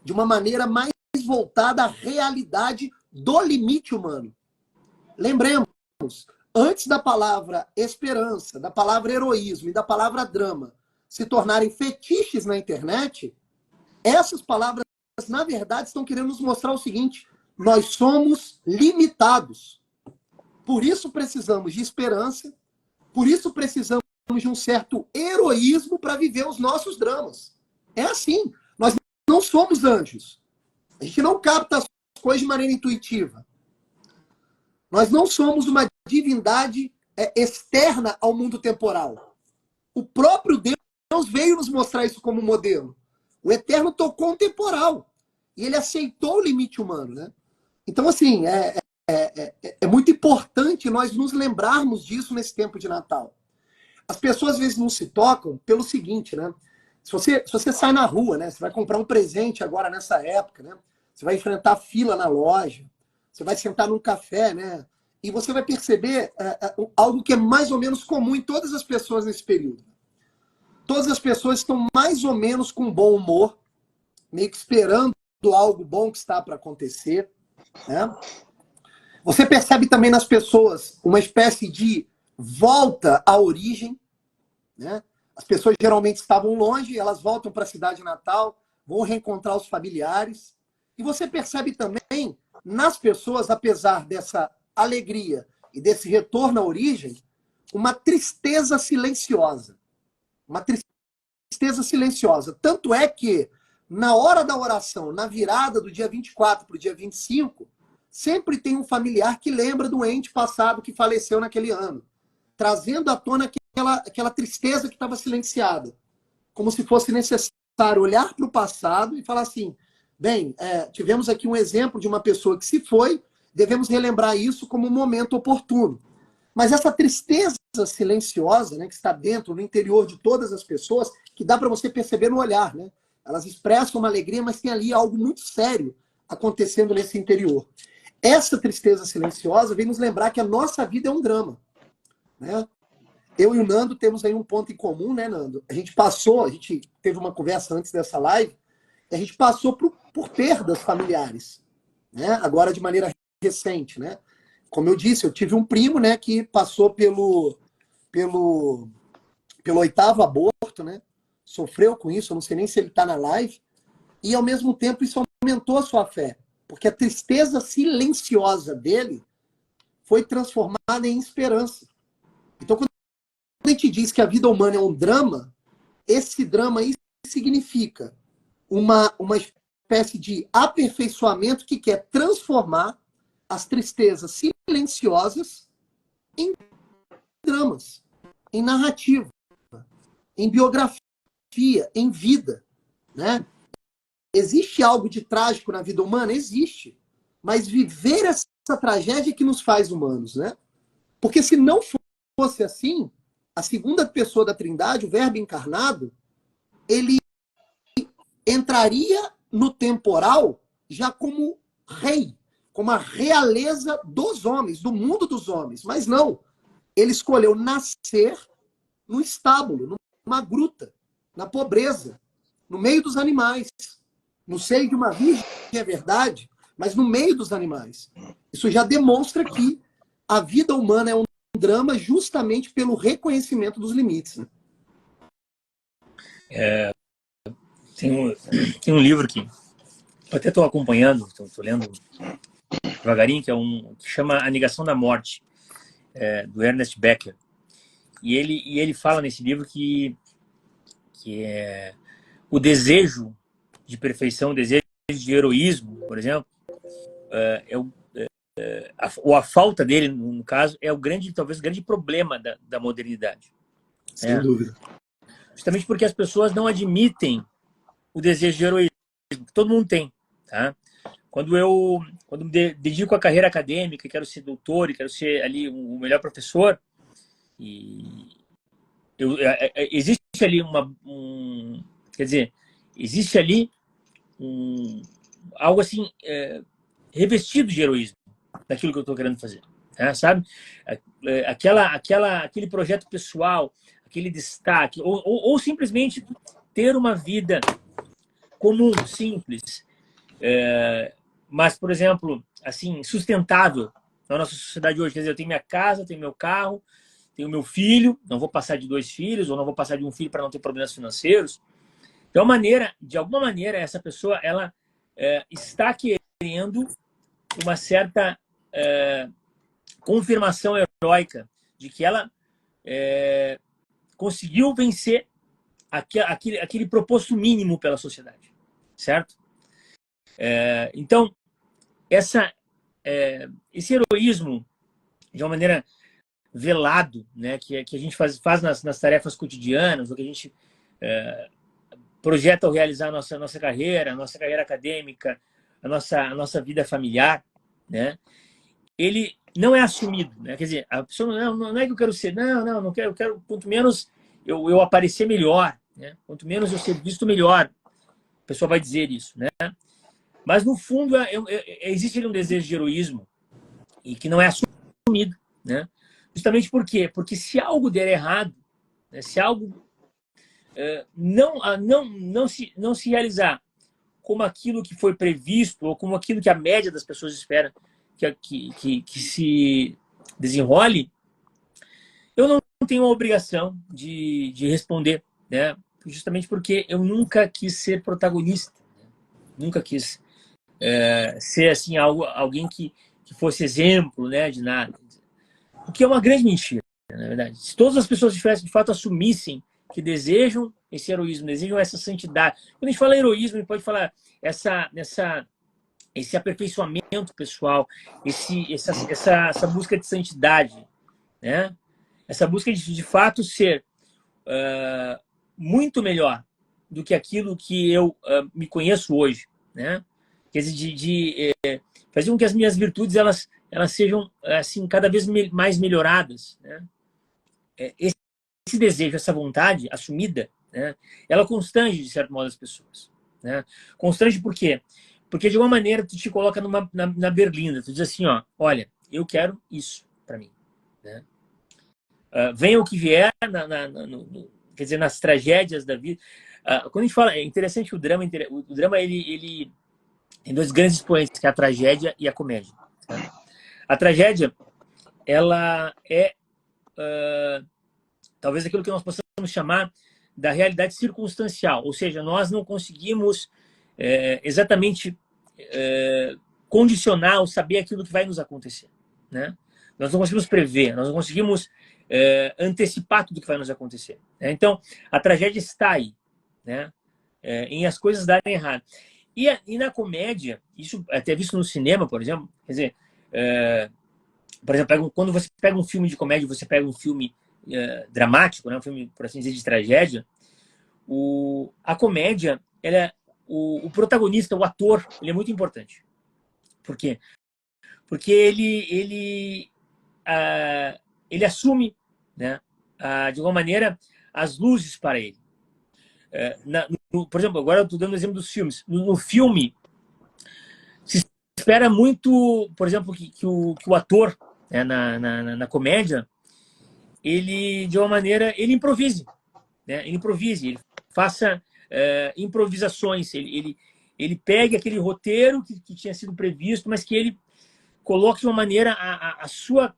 de uma maneira mais voltada à realidade do limite humano. Lembremos, antes da palavra esperança, da palavra heroísmo e da palavra drama se tornarem fetiches na internet, essas palavras, na verdade, estão querendo nos mostrar o seguinte: nós somos limitados. Por isso precisamos de esperança, por isso precisamos de um certo heroísmo para viver os nossos dramas. É assim. Nós não somos anjos. A gente não capta as coisas de maneira intuitiva. Nós não somos uma divindade externa ao mundo temporal. O próprio Deus veio nos mostrar isso como modelo. O Eterno tocou um temporal. E ele aceitou o limite humano. Né? Então, assim, é muito importante nós nos lembrarmos disso nesse tempo de Natal. As pessoas às vezes não se tocam pelo seguinte, né? Se você sai na rua, né? Você vai comprar um presente agora nessa época, né? Você vai enfrentar fila na loja, você vai sentar num café, né? E você vai perceber algo que é mais ou menos comum em todas as pessoas nesse período. Todas as pessoas estão mais ou menos com bom humor, meio que esperando algo bom que está para acontecer, né? Você percebe também nas pessoas uma espécie de volta à origem, né? As pessoas geralmente estavam longe, elas voltam para a cidade natal, vão reencontrar os familiares. E você percebe também nas pessoas, apesar dessa alegria e desse retorno à origem, uma tristeza silenciosa. Uma tristeza silenciosa. Tanto é que, na hora da oração, na virada do dia 24 para o dia 25, sempre tem um familiar que lembra do ente passado que faleceu naquele ano, trazendo à tona aquela tristeza que estava silenciada. Como se fosse necessário olhar para o passado e falar assim, bem, tivemos aqui um exemplo de uma pessoa que se foi, devemos relembrar isso como um momento oportuno. Mas essa tristeza silenciosa, né, que está dentro, no interior de todas as pessoas, que dá para você perceber no olhar, né? Elas expressam uma alegria, mas tem ali algo muito sério acontecendo nesse interior. Essa tristeza silenciosa vem nos lembrar que a nossa vida é um drama. Né? Eu e o Nando temos aí um ponto em comum, né, Nando? A gente teve uma conversa antes dessa live, a gente passou por perdas familiares, né? Agora de maneira recente, né? Como eu disse, eu tive um primo, né, que passou pelo 8º aborto, né? Sofreu com isso, eu não sei nem se ele está na live, e ao mesmo tempo isso aumentou a sua fé, porque a tristeza silenciosa dele foi transformada em esperança. Então, quando a gente diz que a vida humana é um drama, esse drama aí significa uma espécie de aperfeiçoamento que quer transformar as tristezas silenciosas em dramas, em narrativa, em biografia, em vida. Né? Existe algo de trágico na vida humana? Existe. Mas viver essa tragédia é que nos faz humanos. Né? Porque se não fosse assim, a segunda pessoa da Trindade, o Verbo encarnado, ele entraria no temporal já como rei, como a realeza dos homens, do mundo dos homens. Mas não. Ele escolheu nascer no estábulo, numa gruta, na pobreza, no meio dos animais. No seio de uma virgem, é verdade, mas no meio dos animais. Isso já demonstra que a vida humana é um drama justamente pelo reconhecimento dos limites. Né? Tem um livro que eu até estou acompanhando, estou lendo devagarinho, que chama A Negação da Morte, do Ernest Becker. E ele fala nesse livro que é o desejo de perfeição, o desejo de heroísmo, por exemplo, ou a falta dele, no caso, é talvez o grande problema da modernidade. Sem dúvida. Justamente porque as pessoas não admitem o desejo de heroísmo, que todo mundo tem. Tá? Quando me dedico à carreira acadêmica, quero ser doutor e quero ser ali o melhor professor, existe ali quer dizer, existe ali algo assim revestido de heroísmo daquilo que eu estou querendo fazer, sabe? Aquele projeto pessoal, aquele destaque, ou simplesmente ter uma vida comum, simples, mas, por exemplo, assim, sustentável na nossa sociedade hoje. Quer dizer, eu tenho minha casa, tenho meu carro, tenho meu filho, não vou passar de 2 filhos, ou não vou passar de um filho para não ter problemas financeiros. De alguma maneira, essa pessoa ela está querendo uma certa confirmação heróica de que ela conseguiu vencer aquele proposto mínimo pela sociedade, certo? Então, esse heroísmo, de uma maneira velado, né, que a gente faz nas tarefas cotidianas, o que a gente projeta ao realizar a nossa carreira acadêmica, a nossa vida familiar, né, ele não é assumido, né? Quer dizer, a pessoa não é que eu quero ser, não quero, eu quero quanto menos eu aparecer melhor, né? Quanto menos eu ser visto melhor, a pessoa vai dizer isso, né? Mas no fundo existe ali um desejo de heroísmo e que não é assumido, né? Justamente por quê? Porque se algo der errado, né? Se algo não se realizar como aquilo que foi previsto ou como aquilo que a média das pessoas espera que se desenrole, eu não tenho a obrigação de responder, né? Justamente porque eu nunca quis ser protagonista, né? Nunca quis ser assim alguém que fosse exemplo, né, de nada. O que é uma grande mentira, na verdade. Se todas as pessoas de fato assumissem que desejam esse heroísmo, desejam essa santidade. Quando a gente fala heroísmo, a gente pode falar esse aperfeiçoamento pessoal, essa busca de santidade, né? Essa busca de fato ser muito melhor do que aquilo que eu me conheço hoje, né? Quer dizer, de fazer com que as minhas virtudes elas sejam assim cada vez mais melhoradas, né? Esse desejo, essa vontade assumida, né? Ela constrange de certo modo as pessoas, né? Constrange por quê? Porque de alguma maneira tu te coloca na berlinda, tu diz assim, ó, olha, eu quero isso para mim, né? Venha o que vier, quer dizer, nas tragédias da vida. Quando a gente fala, é interessante que o drama ele tem 2 grandes expoentes, que é a tragédia e a comédia. Tá? A tragédia, ela é talvez aquilo que nós possamos chamar da realidade circunstancial, ou seja, nós não conseguimos exatamente condicionar ou saber aquilo que vai nos acontecer, né? Nós não conseguimos prever, nós não conseguimos antecipar tudo que vai nos acontecer, né? Então, a tragédia está aí, né? Em as coisas darem errado. E na comédia, isso até visto no cinema, por exemplo, quer dizer, por exemplo, quando você pega um filme de comédia, você pega um filme dramático, né? Um filme, por assim dizer, de tragédia, a comédia, o protagonista, o ator, ele é muito importante. Por quê? Porque ele assume, né, de alguma maneira, as luzes para ele. Por exemplo, agora eu estou dando o exemplo dos filmes. No filme, se espera muito, por exemplo, que o ator, né, na comédia, ele, de uma maneira, ele improvise. Né? Ele faça improvisações. Ele pegue aquele roteiro que tinha sido previsto, mas que ele coloque de uma maneira a sua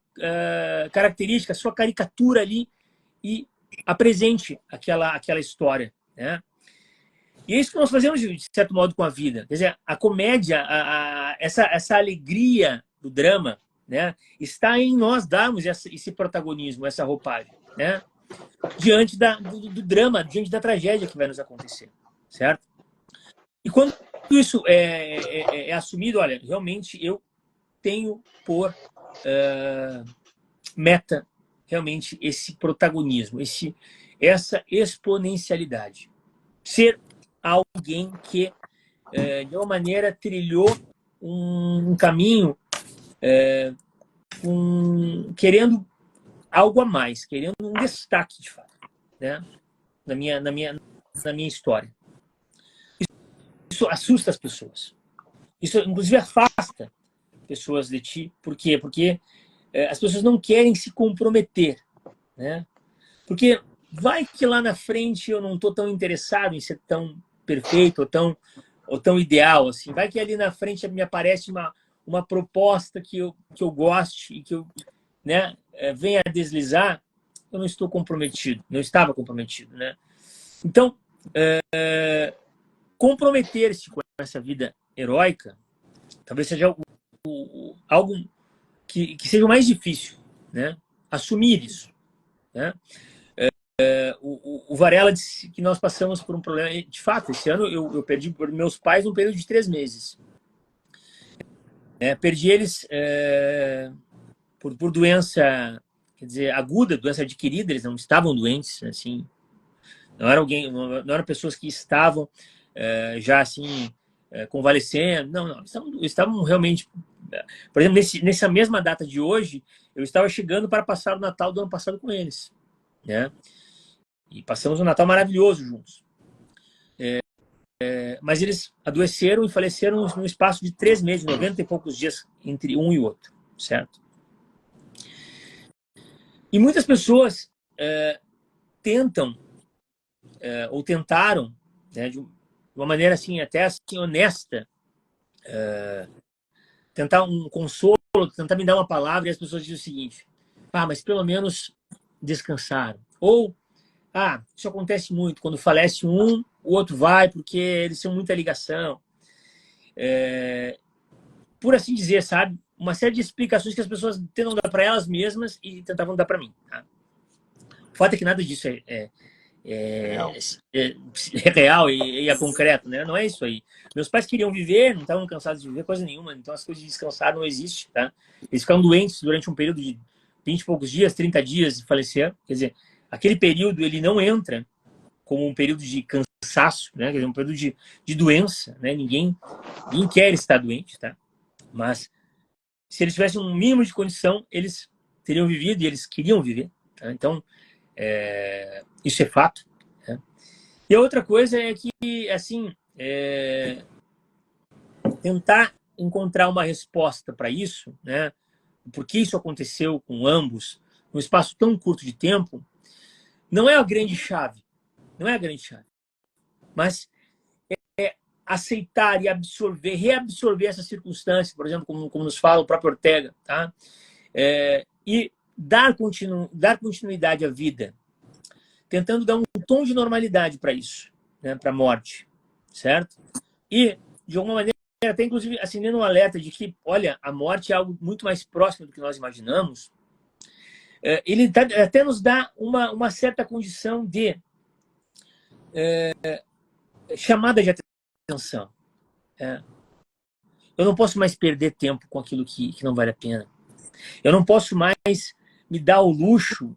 característica, a sua caricatura ali e apresente aquela história, né? E é isso que nós fazemos, de certo modo, com a vida. Quer dizer, a comédia, essa alegria do drama, né, está em nós darmos esse protagonismo, essa roupagem, né, diante do drama, diante da tragédia que vai nos acontecer, certo? E quando isso é assumido, olha, realmente eu tenho por meta realmente esse protagonismo, essa exponencialidade. Ser alguém que, de alguma maneira, trilhou um caminho querendo algo a mais, querendo um destaque, de fato, né? na minha história. Isso assusta as pessoas. Isso, inclusive, afasta pessoas de ti. Por quê? Porque as pessoas não querem se comprometer, né? Porque vai que lá na frente eu não estou tão interessado em ser tão perfeito ou tão ideal assim. Vai que ali na frente me aparece uma proposta que eu goste e que eu, né, venha a deslizar. Eu não estou comprometido, não estava comprometido, né? Então, comprometer-se com essa vida heróica talvez seja algo que seja o mais difícil, né? Assumir isso, né? O Varela disse que nós passamos por um problema. De fato, esse ano eu perdi meus pais num período de 3 meses. Perdi eles por doença, quer dizer, aguda, doença adquirida. Eles não estavam doentes, assim. Não eram pessoas que estavam já assim convalescendo. Não, estavam realmente. Por exemplo, nessa mesma data de hoje, eu estava chegando para passar o Natal do ano passado com eles, né? E passamos um Natal maravilhoso juntos. Mas eles adoeceram e faleceram num espaço de 3 meses, 90 e poucos dias entre um e o outro, certo? E muitas pessoas tentam, ou tentaram, né, de uma maneira assim, até assim, honesta, tentar um consolo, tentar me dar uma palavra, e as pessoas dizem o seguinte: mas pelo menos descansaram. Ou, isso acontece muito, quando falece um, o outro vai, porque eles têm muita ligação. Por assim dizer, sabe? Uma série de explicações que as pessoas tentam dar para elas mesmas e tentavam dar para mim. Tá? O fato é que nada disso é real e é concreto, né? Não é isso aí. Meus pais queriam viver, não estavam cansados de viver coisa nenhuma, então as coisas de descansar não existem, tá? Eles ficaram doentes durante um período de 20 e poucos dias, 30 dias e faleceram. Quer dizer, aquele período ele não entra como um período de cansaço, né? Quer dizer, um período de doença, né? Ninguém quer estar doente, tá? Mas se eles tivessem um mínimo de condição, eles teriam vivido e eles queriam viver, tá? Então, isso é fato, né? E a outra coisa é que, assim, tentar encontrar uma resposta para isso, né? Por que isso aconteceu com ambos num espaço tão curto de tempo, não é a grande chave, não é a grande chave, mas aceitar e reabsorver essa circunstância, por exemplo, como nos fala o próprio Ortega, tá? E dar continuidade à vida, tentando dar um tom de normalidade para isso, né, para a morte, certo? E, de alguma maneira, até inclusive acendendo um alerta de que, olha, a morte é algo muito mais próximo do que nós imaginamos. Ele até nos dá uma certa condição de chamada de atenção. Eu não posso mais perder tempo com aquilo que não vale a pena. Eu não posso mais me dar o luxo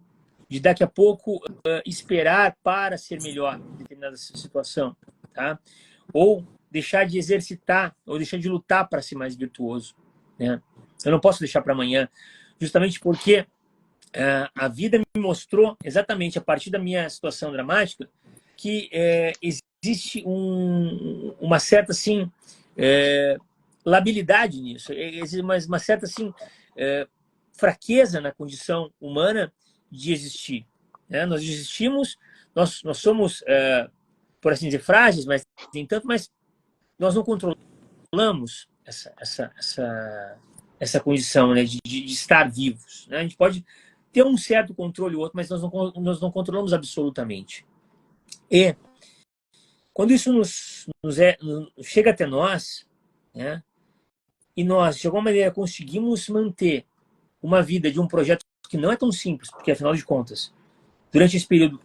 de daqui a pouco esperar para ser melhor em determinada situação, tá? Ou deixar de exercitar, ou deixar de lutar para ser mais virtuoso, né? Eu não posso deixar para amanhã, justamente porque a vida me mostrou, exatamente a partir da minha situação dramática, que existe uma certa, assim, labilidade nisso, existe uma certa, assim, fraqueza na condição humana de existir, né? Nós existimos, nós somos, por assim dizer, frágeis, mas nem tanto, mas nós não controlamos essa condição, né, de estar vivos, né? A gente pode ter um certo controle ou outro, mas nós não controlamos absolutamente. E quando isso chega até nós, né, e nós, de alguma maneira, conseguimos manter uma vida de um projeto que não é tão simples, porque, afinal de contas, durante esse período,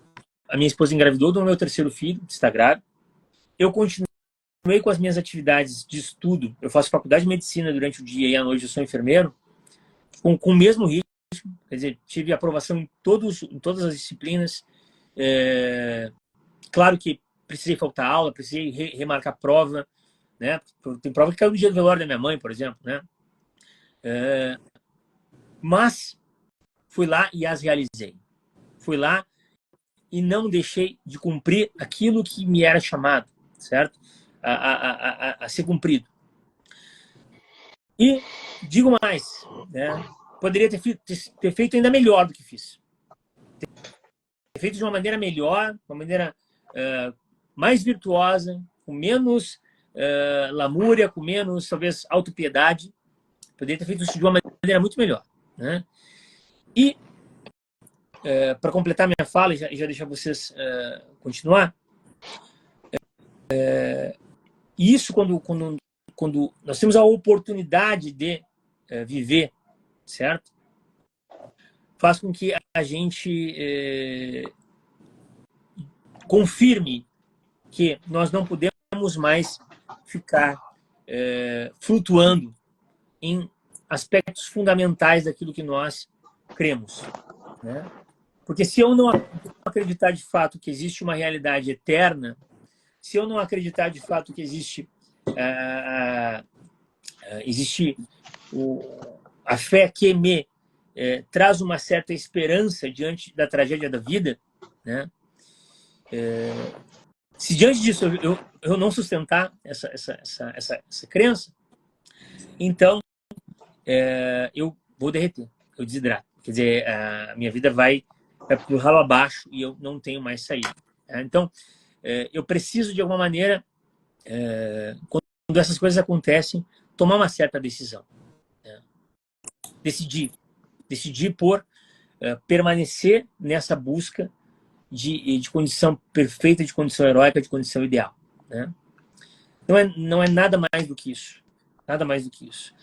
a minha esposa engravidou do meu terceiro filho, está grávida. Eu continuei com as minhas atividades de estudo. Eu faço faculdade de medicina durante o dia e à noite eu sou enfermeiro, com o mesmo ritmo. Quer dizer, tive aprovação em todas as disciplinas. Claro que precisei faltar aula, precisei remarcar prova, né? Tem prova que caiu no dia do velório da minha mãe, por exemplo, né? Mas fui lá e as realizei. Fui lá e não deixei de cumprir aquilo que me era chamado, certo? A ser cumprido. E digo mais, né? Poderia ter feito ainda melhor do que fiz. Ter feito de uma maneira melhor, uma maneira mais virtuosa, com menos lamúria, com menos, talvez, autopiedade. Poderia ter feito isso de uma maneira muito melhor, né? E, para completar minha fala e já deixar vocês continuar, isso quando nós temos a oportunidade de viver, certo? Faz com que a gente confirme que nós não podemos mais ficar flutuando em aspectos fundamentais daquilo que nós cremos, né? Porque se eu não acreditar de fato que existe uma realidade eterna, se eu não acreditar de fato que existe a fé que me traz uma certa esperança diante da tragédia da vida, né? Se diante disso eu não sustentar essa crença, então eu vou derreter, eu desidrato. Quer dizer, a minha vida vai pro ralo abaixo e eu não tenho mais saída. Então, eu preciso, de alguma maneira, quando essas coisas acontecem, tomar uma certa decisão. Decidir por permanecer nessa busca de condição perfeita, de condição heróica, de condição ideal, né? Não é nada mais do que isso. Nada mais do que isso.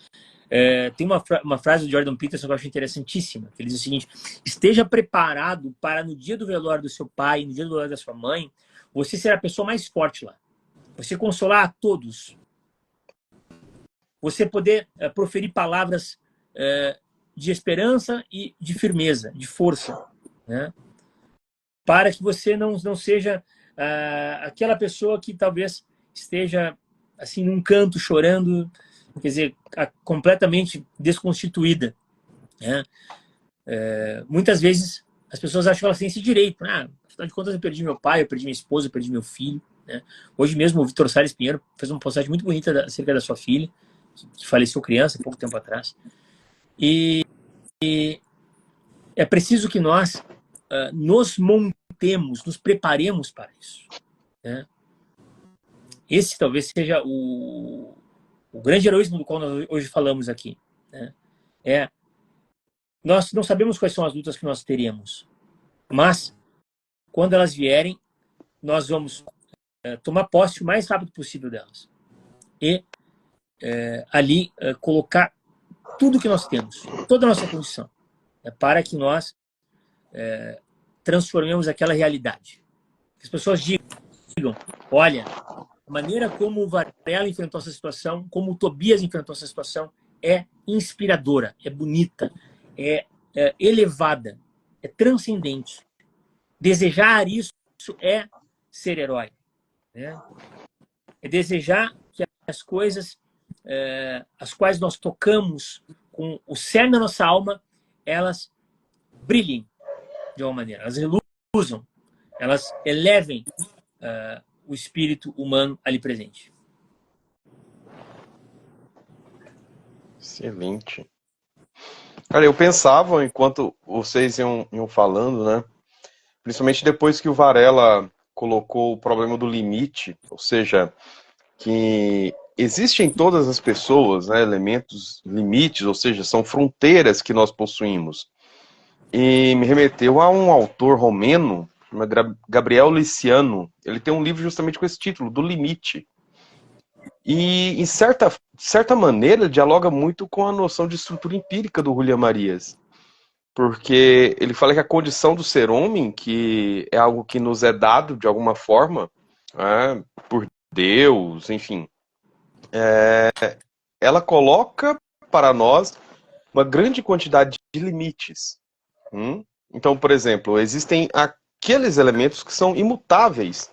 Tem uma frase do Jordan Peterson que eu acho interessantíssima, que ele diz o seguinte: esteja preparado para, no dia do velório do seu pai, no dia do velório da sua mãe, você ser a pessoa mais forte lá. Você consolar a todos. Você poder proferir palavras de esperança e de firmeza, de força, né? Para que você não seja aquela pessoa que talvez esteja assim num canto chorando, quer dizer, completamente desconstituída, né? Muitas vezes as pessoas acham que elas têm esse direito. Afinal de contas, eu perdi meu pai, eu perdi minha esposa, eu perdi meu filho, né? Hoje mesmo o Vitor Salles Pinheiro fez uma postagem muito bonita acerca da sua filha, que faleceu criança há pouco tempo atrás. E é preciso que nós nos montemos, nos preparemos para isso, né? Esse talvez seja o grande heroísmo do qual nós hoje falamos aqui, né? Nós não sabemos quais são as lutas que nós teremos, mas quando elas vierem, nós vamos tomar posse o mais rápido possível delas e ali colocar tudo que nós temos, toda a nossa condição, para que nós transformemos aquela realidade. As pessoas digam: olha, a maneira como o Varela enfrentou essa situação, como o Tobias enfrentou essa situação, é inspiradora, é bonita, é elevada, é transcendente. Desejar isso é ser herói, né? É desejar que as coisas as quais nós tocamos com o cerne da nossa alma, elas brilhem de alguma maneira, elas reluzam, elas elevem o espírito humano ali presente. Excelente. Cara, eu pensava, enquanto vocês iam falando, né? Principalmente depois que o Varela colocou o problema do limite, ou seja, que existem em todas as pessoas, né, elementos, limites, ou seja, são fronteiras que nós possuímos. E me remeteu a um autor romeno, chamado Gabriel Liciano. Ele tem um livro justamente com esse título, Do Limite. E, em certa maneira, ele dialoga muito com a noção de estrutura empírica do Julián Marías. Porque ele fala que a condição do ser homem, que é algo que nos é dado de alguma forma, né, por Deus, enfim, ela coloca para nós uma grande quantidade de limites. Então, por exemplo, existem aqueles elementos que são imutáveis,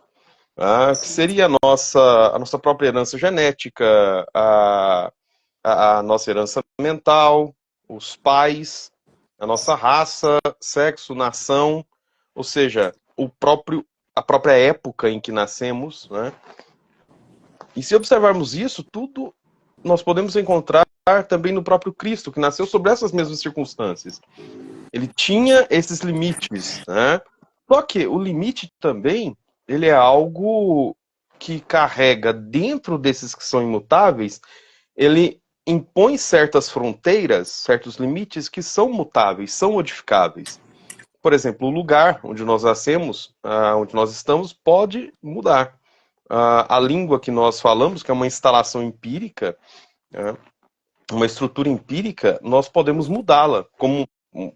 que seria a nossa própria herança genética, a nossa herança mental, os pais, a nossa raça, sexo, nação, ou seja, a própria época em que nascemos, né? E se observarmos isso, tudo nós podemos encontrar também no próprio Cristo, que nasceu sobre essas mesmas circunstâncias. Ele tinha esses limites, né? Só que o limite também, ele é algo que carrega dentro desses que são imutáveis, ele impõe certas fronteiras, certos limites que são mutáveis, são modificáveis. Por exemplo, o lugar onde nós nascemos, onde nós estamos, pode mudar. A língua que nós falamos, que é uma instalação empírica, uma estrutura empírica, nós podemos mudá-la. Como,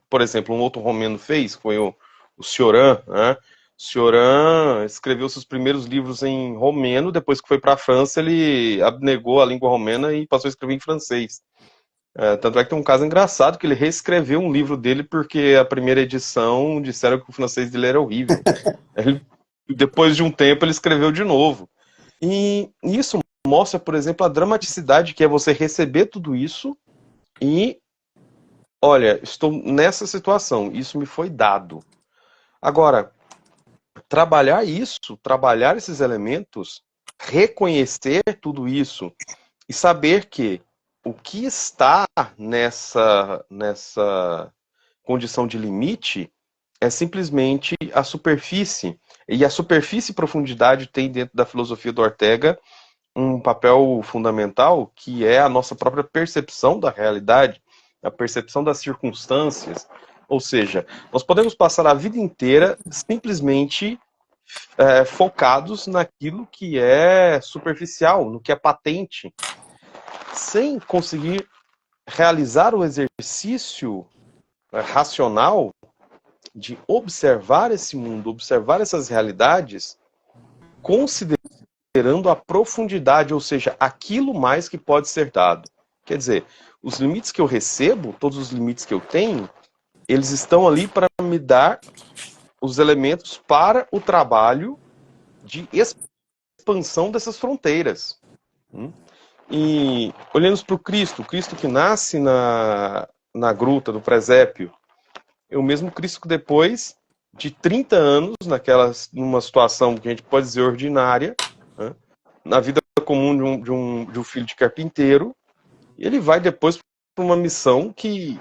por exemplo, um outro romeno fez, foi o Cioran, né? O Cioran escreveu seus primeiros livros em romeno, depois que foi para a França, ele abnegou a língua romena e passou a escrever em francês. Tanto é que tem um caso engraçado, que ele reescreveu um livro dele porque a primeira edição disseram que o francês dele era horrível. Depois de um tempo ele escreveu de novo. E isso mostra, por exemplo, a dramaticidade que é você receber tudo isso e, olha, estou nessa situação, isso me foi dado. Agora, trabalhar esses elementos, reconhecer tudo isso e saber que o que está nessa condição de limite é simplesmente a superfície. E a superfície e profundidade tem dentro da filosofia do Ortega um papel fundamental, que é a nossa própria percepção da realidade, a percepção das circunstâncias. Ou seja, nós podemos passar a vida inteira simplesmente focados naquilo que é superficial, no que é patente, sem conseguir realizar o exercício racional de observar esse mundo, observar essas realidades, considerando a profundidade, ou seja, aquilo mais que pode ser dado. Quer dizer, os limites que eu recebo, todos os limites que eu tenho, eles estão ali para me dar os elementos para o trabalho de expansão dessas fronteiras. E olhando para o Cristo que nasce na gruta do presépio, é o mesmo Cristo que depois de 30 anos, numa situação que a gente pode dizer ordinária, né, na vida comum de um filho de carpinteiro, ele vai depois para uma missão que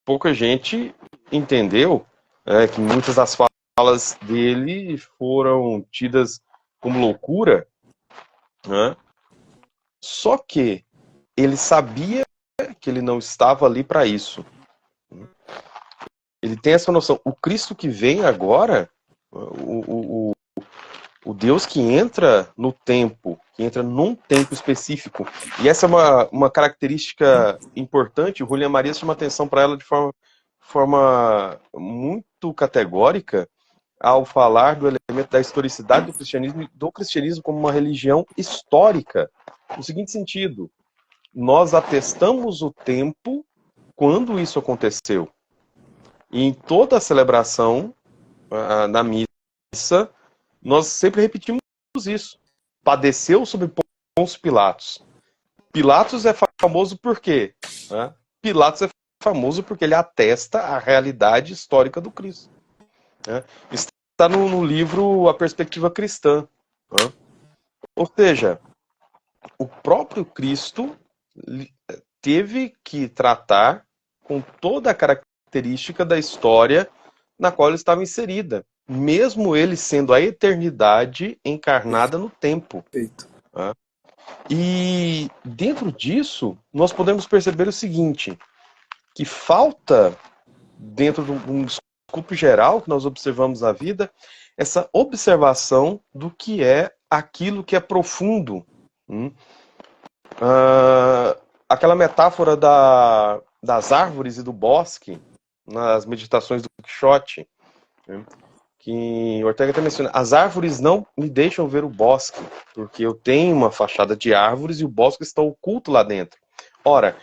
pouca gente entendeu, que muitas das falas dele foram tidas como loucura, né? Só que ele sabia que ele não estava ali para isso. Ele tem essa noção. O Cristo que vem agora, o Deus que entra no tempo, que entra num tempo específico, e essa é uma característica importante, o Julián Marías chama atenção para ela de forma muito categórica, ao falar do elemento da historicidade do cristianismo como uma religião histórica. No seguinte sentido, nós atestamos o tempo quando isso aconteceu. E em toda a celebração na missa, nós sempre repetimos isso. Padeceu sob Pôncio Pilatos. Pilatos é famoso por quê? Pilatos é famoso porque ele atesta a realidade histórica do Cristo. Está no livro A Perspectiva Cristã. Ou seja, o próprio Cristo teve que tratar com toda a característica da história na qual ele estava inserida, mesmo ele sendo a eternidade encarnada no tempo. E dentro disso, nós podemos perceber o seguinte, que falta, dentro de um escopo geral que nós observamos na vida, essa observação do que é aquilo que é profundo. Aquela metáfora das árvores e do bosque, nas meditações do Quixote, né? Que Ortega até menciona, as árvores não me deixam ver o bosque, porque eu tenho uma fachada de árvores e o bosque está oculto lá dentro. Ora,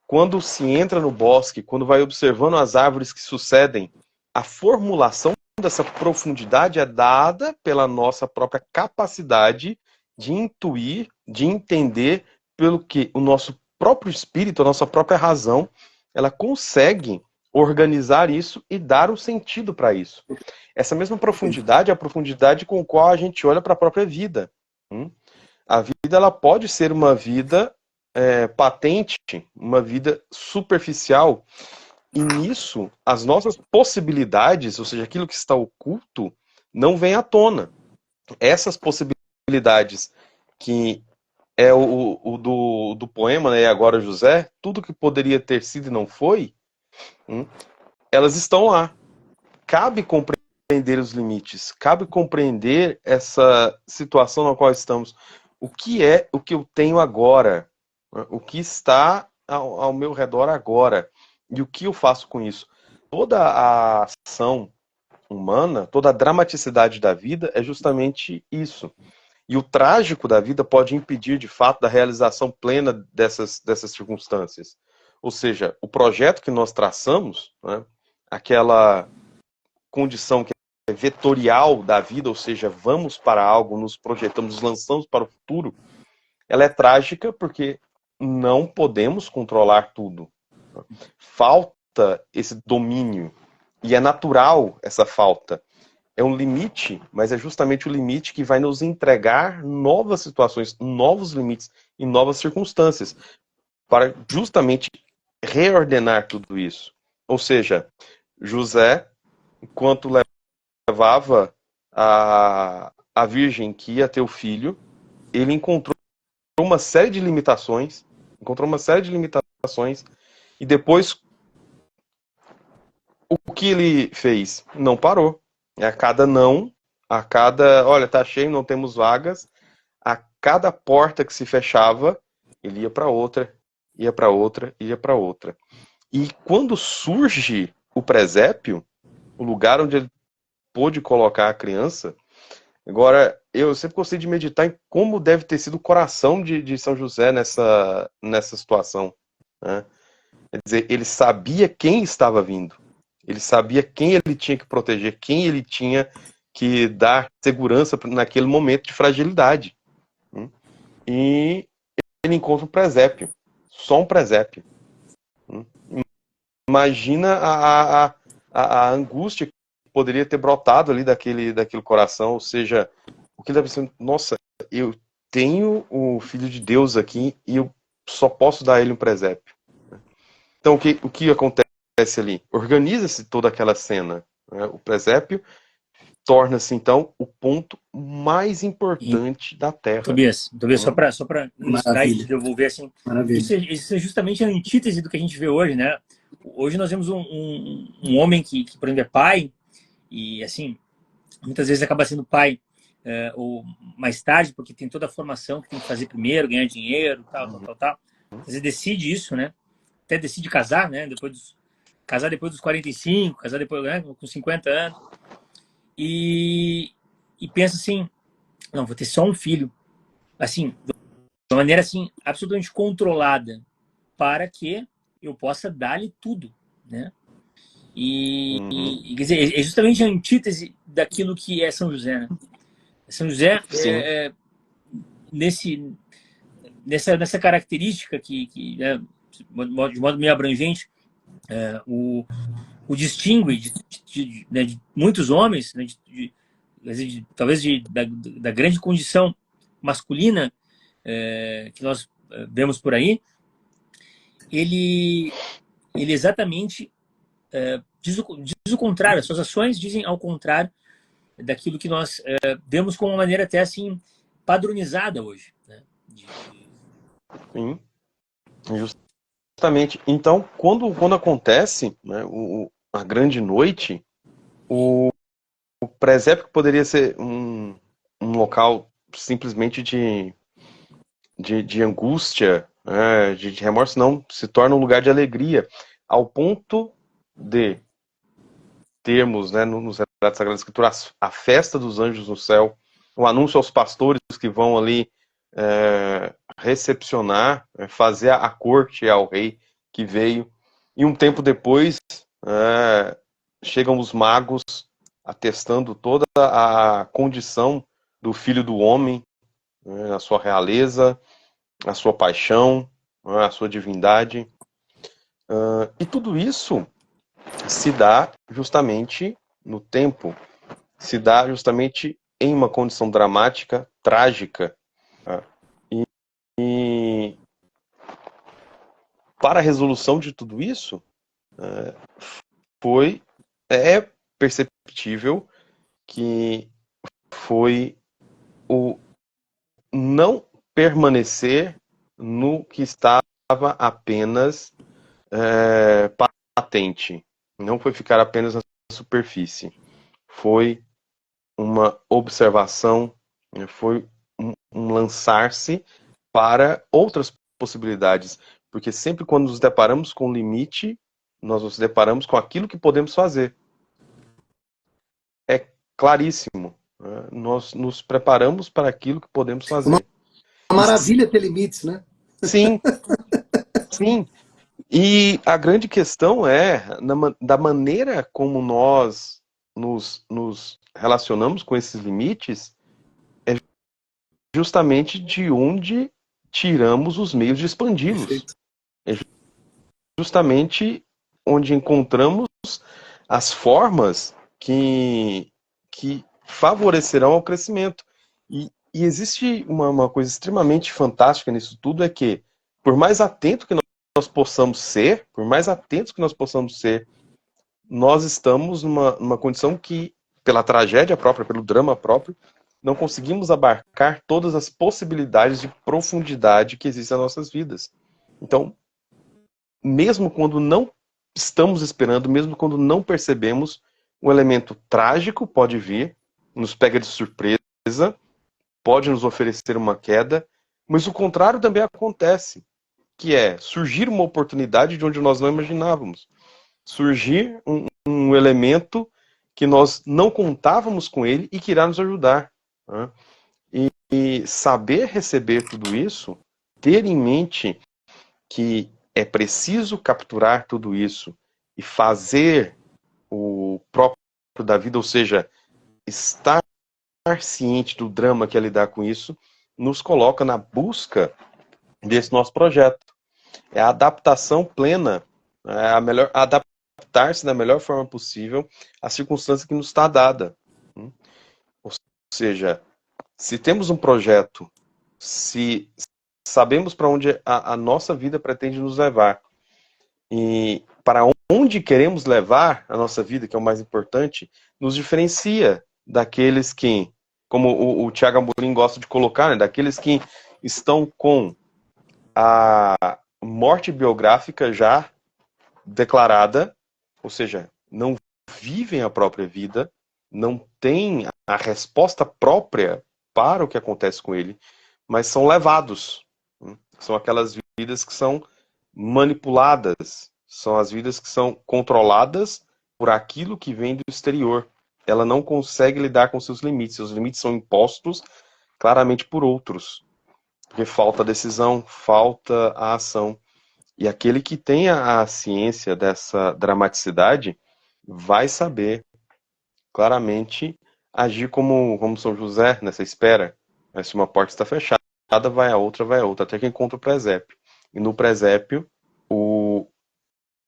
quando se entra no bosque, quando vai observando as árvores que sucedem, a formulação dessa profundidade é dada pela nossa própria capacidade de intuir, de entender, pelo que o nosso próprio espírito, a nossa própria razão, ela consegue organizar isso e dar o sentido para isso. Essa mesma profundidade é a profundidade com a qual a gente olha para a própria vida. A vida ela pode ser uma vida patente, uma vida superficial, e nisso as nossas possibilidades, ou seja, aquilo que está oculto, não vem à tona. Essas possibilidades que é o do poema, né, Agora José, tudo que poderia ter sido e não foi, elas estão lá. Cabe compreender os limites, cabe compreender essa situação na qual estamos. O que é o que eu tenho agora? O que está ao meu redor agora? E o que eu faço com isso? Toda a ação humana, toda a dramaticidade da vida é justamente isso. E o trágico da vida pode impedir, de fato, da realização plena dessas circunstâncias. Ou seja, o projeto que nós traçamos, né, aquela condição que é vetorial da vida, ou seja, vamos para algo, nos projetamos, nos lançamos para o futuro, ela é trágica porque não podemos controlar tudo. Falta esse domínio. E é natural essa falta. É um limite, mas é justamente o limite que vai nos entregar novas situações, novos limites e novas circunstâncias para justamente reordenar tudo isso. Ou seja, José, enquanto levava a virgem que ia ter o filho, ele encontrou uma série de limitações, e depois o que ele fez? Não parou. A cada não, a cada, olha, tá cheio, não temos vagas, a cada porta que se fechava, ele ia para outra, ia para outra, ia para outra. E quando surge o presépio, o lugar onde ele pôde colocar a criança, agora, eu sempre gostei de meditar em como deve ter sido o coração de São José nessa situação, né? Quer dizer, ele sabia quem estava vindo. Ele sabia quem ele tinha que proteger, quem ele tinha que dar segurança naquele momento de fragilidade. E ele encontra um presépio. Só um presépio. Imagina a angústia que poderia ter brotado ali daquele coração. Ou seja, o que ele estava pensando, nossa, eu tenho o Filho de Deus aqui e eu só posso dar ele um presépio. Então, o que acontece ali? Organiza-se toda aquela cena, né? O presépio torna-se, então, o ponto mais importante da Terra. Tobias, só para ilustrar e desenvolver assim, isso é justamente a antítese do que a gente vê hoje, né? Hoje nós vemos um homem que, por exemplo, é pai, e assim, muitas vezes acaba sendo pai ou mais tarde, porque tem toda a formação que tem que fazer primeiro, ganhar dinheiro, tal. Às vezes decide isso, né? Até decide casar, né? Casar depois dos 45, casar depois, né? Com 50 anos. E pensa assim, não, vou ter só um filho. Assim, de uma maneira assim, absolutamente controlada, para que eu possa dar-lhe tudo, né? Quer dizer, é justamente a antítese daquilo que é São José, né? São José nessa característica que né, de modo meio abrangente, o distingue de muitos homens, né, talvez da grande condição masculina que nós vemos por aí. Ele exatamente diz o contrário. As suas ações dizem ao contrário daquilo que nós vemos como uma maneira até assim padronizada hoje, né? Sim, justamente. Então, quando acontece, né, a grande noite, o presépio poderia ser um local simplesmente de angústia, né, de remorso, não, se torna um lugar de alegria, ao ponto de termos, né, nos relatos da Sagrada Escritura, a festa dos anjos no céu, o anúncio aos pastores que vão ali recepcionar, fazer a corte ao rei que veio, e um tempo depois chegam os magos atestando toda a condição do Filho do Homem, a sua realeza, a sua paixão, a sua divindade. E tudo isso se dá justamente no tempo, se dá justamente em uma condição dramática, trágica. E para a resolução de tudo isso, é perceptível que foi o não permanecer no que estava apenas patente. Não foi ficar apenas na superfície. Foi uma observação, foi um lançar-se para outras possibilidades. Porque sempre quando nos deparamos com o limite, nós nos deparamos com aquilo que podemos fazer. É claríssimo. Nós nos preparamos para aquilo que podemos fazer. Uma maravilha ter limites, né? Sim, sim. E a grande questão é da maneira como nós nos relacionamos com esses limites, é justamente de onde tiramos os meios de expandi-los. É justamente onde encontramos as formas que favorecerão ao crescimento. E existe uma coisa extremamente fantástica nisso tudo, é que, por mais atento que nós possamos ser, nós estamos numa condição que, pela tragédia própria, pelo drama próprio, não conseguimos abarcar todas as possibilidades de profundidade que existem nas nossas vidas. Então, mesmo quando não estamos esperando, mesmo quando não percebemos, um elemento trágico pode vir, nos pega de surpresa, pode nos oferecer uma queda, mas o contrário também acontece, que é surgir uma oportunidade de onde nós não imaginávamos. Surgir um elemento que nós não contávamos com ele e que irá nos ajudar. Né? E saber receber tudo isso, ter em mente que é preciso capturar tudo isso e fazer o próprio da vida, ou seja, estar ciente do drama que é lidar com isso, nos coloca na busca desse nosso projeto. É a adaptação plena, adaptar-se da melhor forma possível à circunstância que nos está dada. Ou seja, se temos um projeto, se sabemos para onde a nossa vida pretende nos levar e para onde queremos levar a nossa vida, que é o mais importante, nos diferencia daqueles que, como o Tiago Amorim gosta de colocar, né, daqueles que estão com a morte biográfica já declarada, ou seja, não vivem a própria vida, não têm a resposta própria para o que acontece com ele, mas são levados. São aquelas vidas que são manipuladas, são as vidas que são controladas por aquilo que vem do exterior. Ela não consegue lidar com seus limites são impostos claramente por outros, porque falta a decisão, falta a ação. E aquele que tem a ciência dessa dramaticidade vai saber claramente agir como São José nessa espera. Mas se uma porta está fechada, vai a outra, até que encontra o presépio. E no presépio, o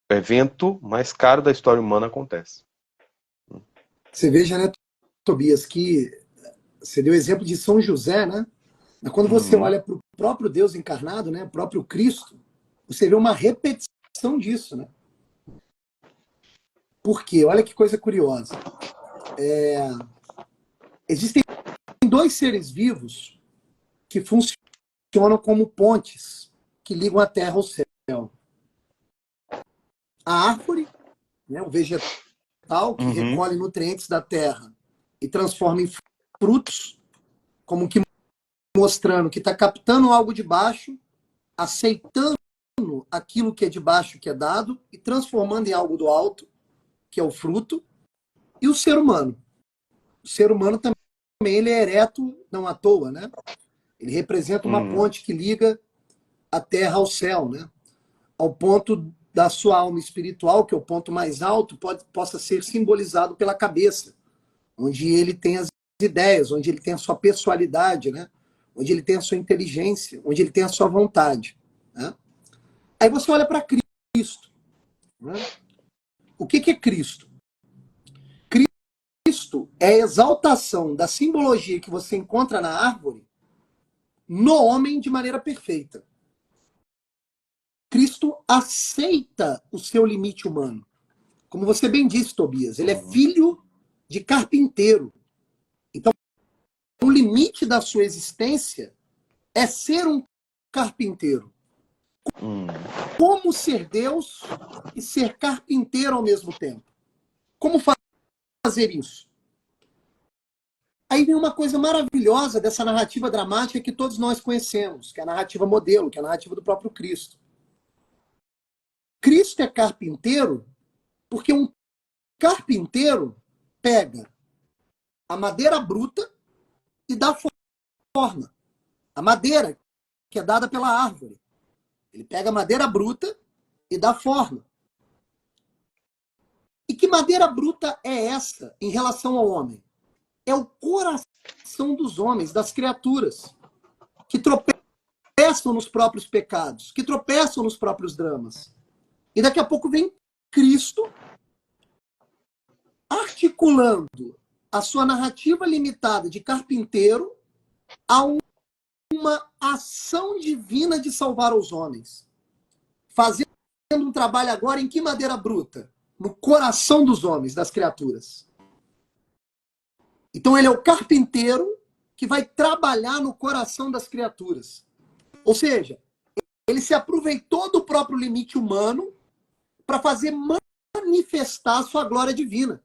evento mais caro da história humana acontece. Você veja, né, Tobias, que você deu o exemplo de São José, né? Mas quando você olha para o próprio Deus encarnado, né, o próprio Cristo, você vê uma repetição disso, né? Por quê? Olha que coisa curiosa. Existem dois seres vivos que funcionam funcionam como pontes que ligam a terra ao céu. A árvore, né, o vegetal que recolhe nutrientes da terra e transforma em frutos, como que mostrando que está captando algo de baixo, aceitando aquilo que é de baixo que é dado e transformando em algo do alto, que é o fruto. E o ser humano. O ser humano também ele é ereto não à toa, né? Ele representa uma ponte que liga a terra ao céu, né? Ao ponto da sua alma espiritual, que é o ponto mais alto, possa ser simbolizado pela cabeça, onde ele tem as ideias, onde ele tem a sua pessoalidade, né? Onde ele tem a sua inteligência, onde ele tem a sua vontade. Né? Aí você olha para Cristo. Né? O que é Cristo? Cristo é a exaltação da simbologia que você encontra na árvore no homem de maneira perfeita. Cristo aceita o seu limite humano. Como você bem disse, Tobias, ele é filho de carpinteiro. Então, o limite da sua existência é ser um carpinteiro. Como ser Deus e ser carpinteiro ao mesmo tempo? Como fazer isso? Aí vem uma coisa maravilhosa dessa narrativa dramática que todos nós conhecemos, que é a narrativa modelo, que é a narrativa do próprio Cristo. Cristo é carpinteiro porque um carpinteiro pega a madeira bruta e dá forma. A madeira que é dada pela árvore. Ele pega a madeira bruta e dá forma. E que madeira bruta é essa em relação ao homem? É o coração dos homens, das criaturas, que tropeçam nos próprios pecados, que tropeçam nos próprios dramas. E daqui a pouco vem Cristo articulando a sua narrativa limitada de carpinteiro a uma ação divina de salvar os homens. Fazendo um trabalho agora em que madeira bruta? No coração dos homens, das criaturas. Então ele é o carpinteiro que vai trabalhar no coração das criaturas. Ou seja, ele se aproveitou do próprio limite humano para fazer manifestar a sua glória divina.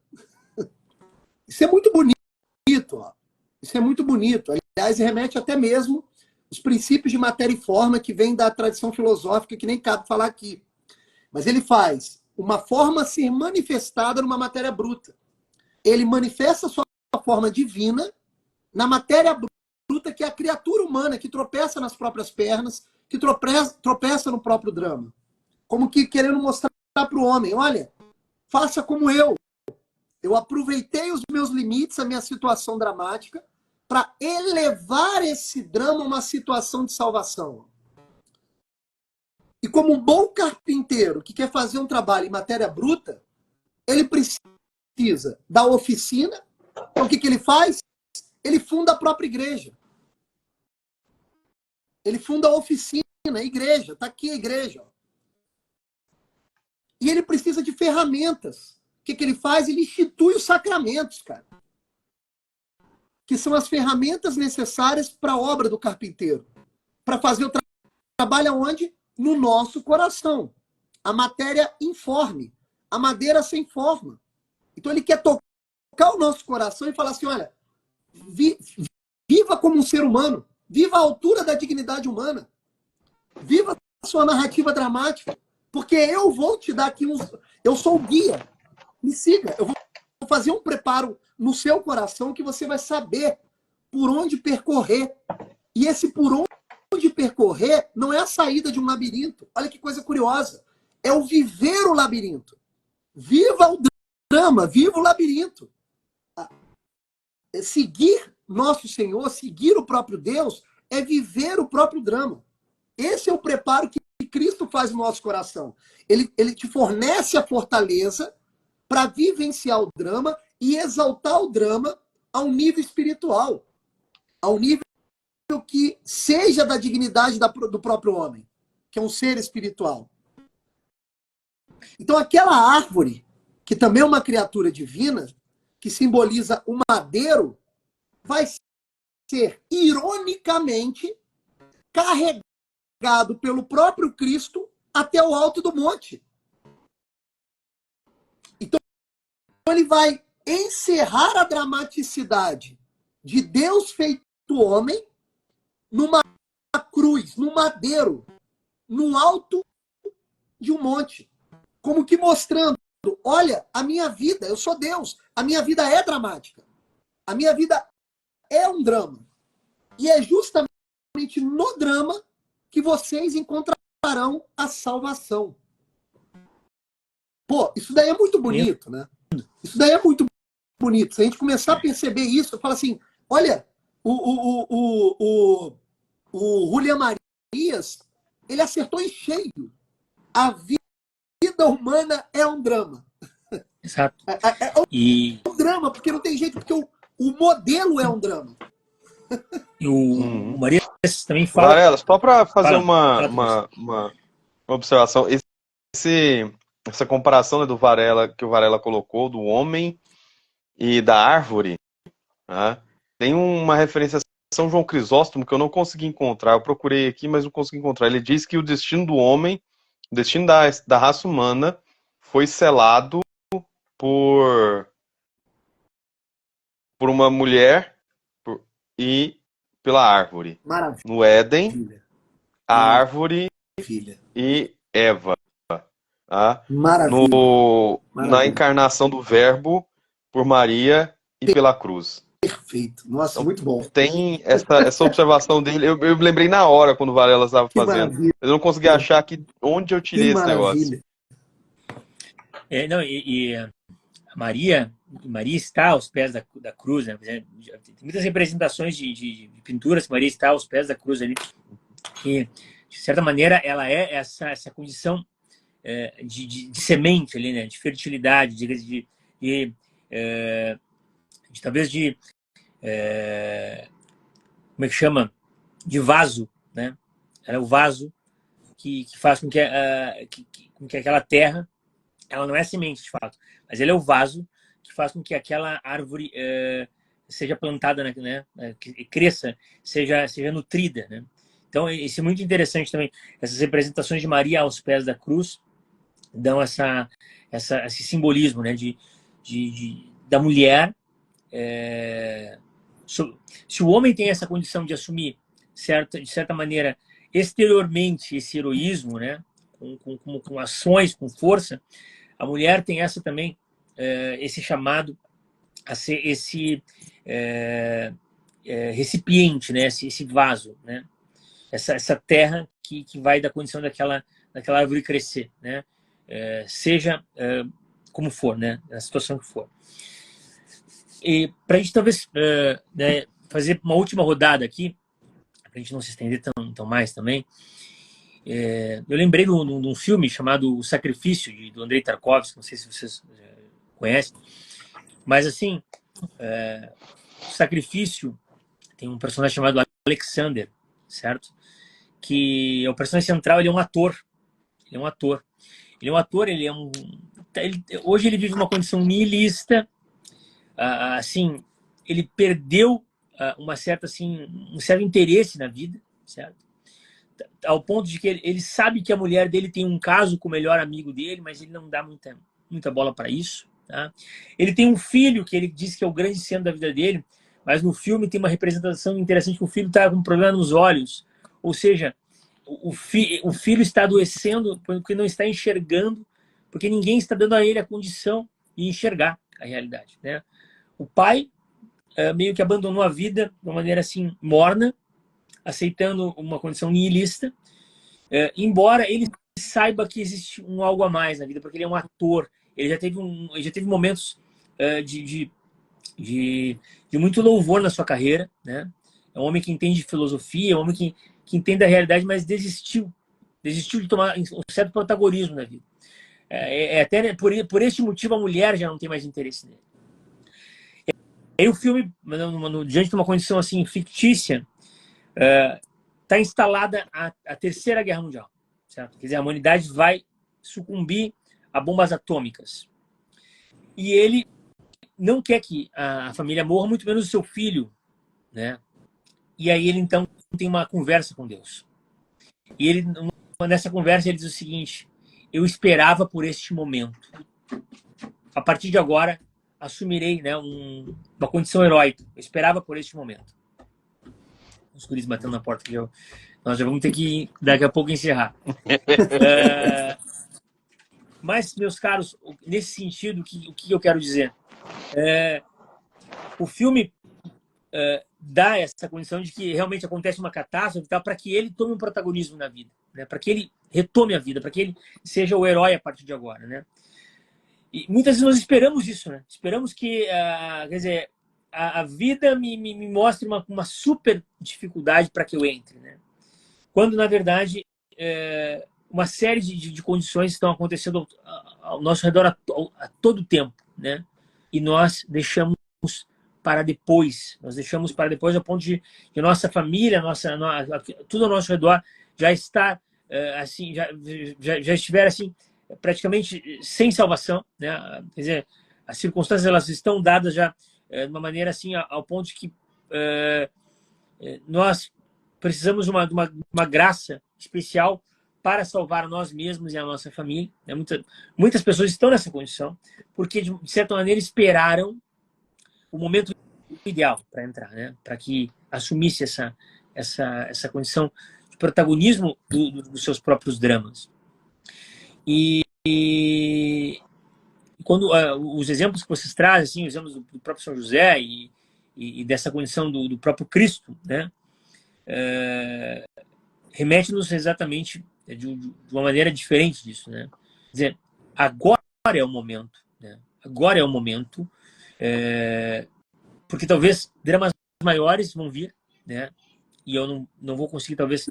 Isso é muito bonito. Ó. Isso é muito bonito. Aliás, remete até mesmo os princípios de matéria e forma que vêm da tradição filosófica, que nem cabe falar aqui. Mas ele faz uma forma ser manifestada numa matéria bruta. Ele manifesta a sua forma divina na matéria bruta, que é a criatura humana, que tropeça nas próprias pernas, que tropeça no próprio drama. Como que querendo mostrar para o homem, olha, faça como eu. Eu aproveitei os meus limites, a minha situação dramática, para elevar esse drama a uma situação de salvação. E como um bom carpinteiro que quer fazer um trabalho em matéria bruta, ele precisa da oficina. Então o que ele faz? Ele funda a própria igreja. Ele funda a oficina, a igreja. Está aqui a igreja. E ele precisa de ferramentas. O que ele faz? Ele institui os sacramentos, cara. Que são as ferramentas necessárias para a obra do carpinteiro. Para fazer o trabalho aonde? No nosso coração. A matéria informe. A madeira sem forma. Então ele quer tocar o nosso coração e falar assim, olha, viva como um ser humano. Viva a altura da dignidade humana. Viva a sua narrativa dramática. Porque eu vou te dar aqui uns... Eu sou o guia. Me siga. Eu vou fazer um preparo no seu coração que você vai saber por onde percorrer. E esse por onde percorrer não é a saída de um labirinto. Olha que coisa curiosa. É o viver o labirinto. Viva o drama, viva o labirinto. Seguir nosso Senhor, seguir o próprio Deus, é viver o próprio drama. Esse é o preparo que Cristo faz no nosso coração. Ele te fornece a fortaleza para vivenciar o drama e exaltar o drama a um nível espiritual, a um nível que seja da dignidade do próprio homem, que é um ser espiritual. Então aquela árvore, que também é uma criatura divina, que simboliza o madeiro, vai ser, ironicamente, carregado pelo próprio Cristo até o alto do monte. Então, ele vai encerrar a dramaticidade de Deus feito homem numa cruz, num madeiro, no alto de um monte. Como que mostrando, olha, a minha vida, eu sou Deus, a minha vida é dramática. A minha vida é um drama. E é justamente no drama que vocês encontrarão a salvação. Pô, isso daí é muito bonito, né? Isso daí é muito bonito. Se a gente começar a perceber isso, fala assim, olha, o Julian Marias, ele acertou em cheio. A vida humana é um drama. Exato. É um drama, porque não tem jeito, porque o modelo é um drama. E o Marias também fala... Varela, só para fazer Fala, uma observação, essa comparação, né, do Varela, que o Varela colocou, do homem e da árvore, né, tem uma referência a São João Crisóstomo que eu não consegui encontrar, eu procurei aqui, mas não consegui encontrar. Ele diz que o destino do homem, o destino da raça humana, foi selado por uma mulher e pela árvore. Maravilha. No Éden, a árvore e Eva. Tá? Maravilha. Na encarnação do Verbo por Maria e pela cruz. Perfeito. Nossa, então, muito bom. Tem essa observação dele. Eu me lembrei na hora quando o Varela estava fazendo. Maravilha. Eu não consegui achar onde eu tirei esse negócio. Não, a Maria está aos pés da cruz, né? Tem muitas representações de pinturas que Maria está aos pés da cruz ali. E, de certa maneira, ela é essa condição de semente ali, né? De fertilidade, talvez como é que chama? De vaso, né? Ela é o vaso que faz com que aquela terra, ela não é semente de fato, mas ele é o vaso que faz com que aquela árvore seja plantada, né? Que cresça, seja nutrida, né? Então, isso é muito interessante também. Essas representações de Maria aos pés da cruz dão esse simbolismo, né? Da mulher. Se o homem tem essa condição de assumir, de certa maneira, exteriormente esse heroísmo, né? Com ações, com força, a mulher tem essa também, esse chamado a ser esse recipiente, né? Esse vaso, né? Essa terra que vai da condição daquela árvore crescer, né? Seja como for, né? Na situação que for. E para a gente talvez né, fazer uma última rodada aqui, para a gente não se estender tão mais também, eu lembrei de um filme chamado O Sacrifício, do Andrei Tarkovsky, não sei se vocês conhecem, mas assim, o Sacrifício tem um personagem chamado Alexander, certo? Que é o personagem central, ele é um ator. Hoje ele vive uma condição nihilista, assim, ele perdeu um certo interesse na vida, certo? Ao ponto de que ele sabe que a mulher dele tem um caso com o melhor amigo dele, mas ele não dá muita bola para isso, tá? Ele tem um filho que ele diz que é o grande centro da vida dele, mas no filme tem uma representação interessante que o filho está com um problema nos olhos, ou seja, o filho está adoecendo porque não está enxergando, porque ninguém está dando a ele a condição de enxergar a realidade, né? O pai meio que abandonou a vida de uma maneira assim morna, aceitando uma condição nihilista, embora ele saiba que existe um algo a mais na vida, porque ele é um ator, ele já teve momentos de muito louvor na sua carreira, né? É um homem que entende filosofia, é um homem que entende a realidade, mas desistiu de tomar um certo protagonismo na vida. Até por este motivo a mulher já não tem mais interesse nele. E aí o filme, diante de uma condição assim fictícia, está instalada a Terceira Guerra Mundial, certo? Quer dizer, a humanidade vai sucumbir a bombas atômicas. E ele não quer que a família morra, muito menos o seu filho, né? E aí ele então tem uma conversa com Deus. E ele, nessa conversa, ele diz o seguinte: eu esperava por este momento. A partir de agora, assumirei, né, uma condição heróica. Eu esperava por este momento. Os guris batendo na porta. Nós já vamos ter que, daqui a pouco, encerrar. Mas, meus caros, nesse sentido, o que eu quero dizer? O filme dá essa condição de que realmente acontece uma catástrofe, tá, para que ele tome um protagonismo na vida, né? Para que ele retome a vida, para que ele seja o herói a partir de agora, né? E muitas vezes nós esperamos isso, né? Esperamos que, quer dizer, a vida me mostre uma super dificuldade para que eu entre, né? Quando, na verdade, uma série de condições estão acontecendo ao nosso redor a todo tempo, né? E nós deixamos para depois. Nós deixamos para depois ao ponto de nossa família, tudo ao nosso redor já está assim, já estiver assim praticamente sem salvação, né? Quer dizer, as circunstâncias elas estão dadas já de uma maneira assim ao ponto de que nós precisamos de uma graça especial para salvar nós mesmos e a nossa família, né? Muitas pessoas estão nessa condição porque de certa maneira esperaram o momento ideal para entrar, né? Para que assumisse essa condição de protagonismo dos seus próprios dramas. E quando os exemplos que vocês trazem, assim, os exemplos do próprio São José e dessa condição do próprio Cristo, né? Remete-nos exatamente de uma maneira diferente disso, né? Quer dizer, agora é o momento, né? Agora é o momento, porque talvez dramas maiores vão vir, né? E eu não vou conseguir talvez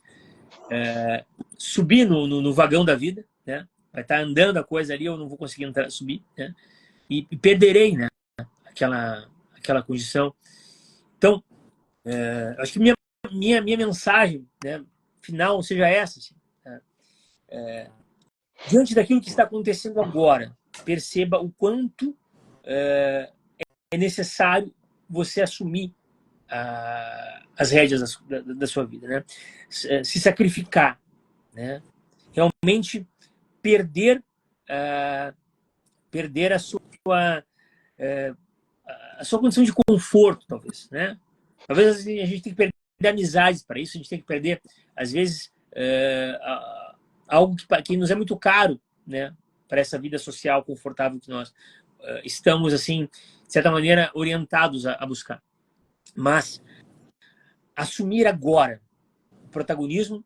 subir no vagão da vida, né? Vai estar andando a coisa ali, eu não vou conseguir subir, né? E perderei, né? Aquela condição. Então, acho que minha mensagem, né, final seja essa, assim, diante daquilo que está acontecendo agora, perceba o quanto é necessário você assumir as rédeas da sua vida, né? Se sacrificar, né? Realmente perder a sua condição de conforto, talvez, né? Talvez assim, a gente tenha que perder amizades para isso, a gente tem que perder, às vezes, algo que nos é muito caro, né? Para essa vida social confortável que nós estamos, assim, de certa maneira, orientados a buscar. Mas assumir agora o protagonismo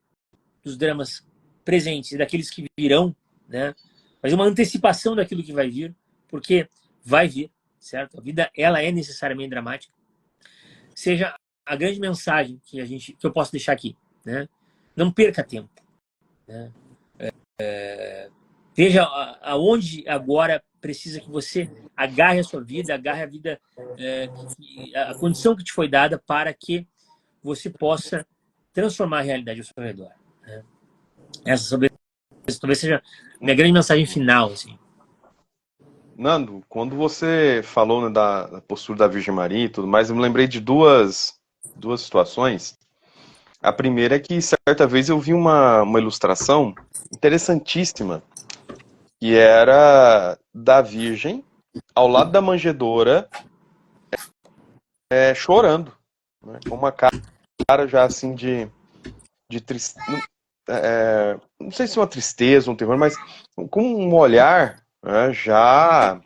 dos dramas presentes e daqueles que virão, né? Fazer uma antecipação daquilo que vai vir, porque vai vir, certo? A vida, ela é necessariamente dramática. Seja a grande mensagem que eu posso deixar aqui, né? Não perca tempo, né? Veja aonde agora precisa que você agarre a sua vida, agarre a vida, a condição que te foi dada para que você possa transformar a realidade ao seu redor, né? Essa talvez seja a minha grande mensagem final, assim. Nando, quando você falou, né, da postura da Virgem Maria e tudo mais, eu me lembrei de duas situações. A primeira é que certa vez eu vi uma ilustração interessantíssima, que era da Virgem ao lado da manjedoura, chorando, né, com uma cara já assim de tristeza, não sei se é uma tristeza, um terror, mas com um olhar, né, já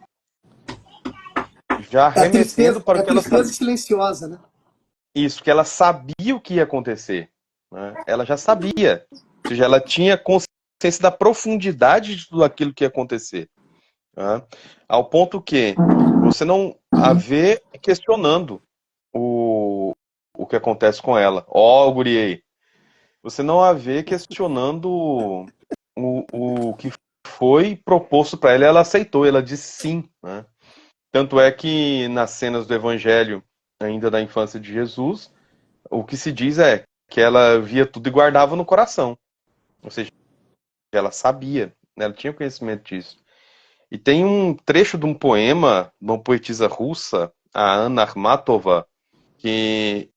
remetendo para o que ela sabia. Tristeza silenciosa, né? Isso, que ela sabia o que ia acontecer, né? Ela já sabia, ou seja, ela tinha consciência da profundidade de tudo aquilo que ia acontecer, né? Ao ponto que você não a vê questionando o que acontece com ela. Ó, guriei. Você não a vê questionando o que foi proposto para ela aceitou, ela disse sim, né? Tanto é que nas cenas do Evangelho, ainda da infância de Jesus, o que se diz é que ela via tudo e guardava no coração. Ou seja, ela sabia, né? Ela tinha conhecimento disso. E tem um trecho de um poema de uma poetisa russa, a Anna Akhmatova, que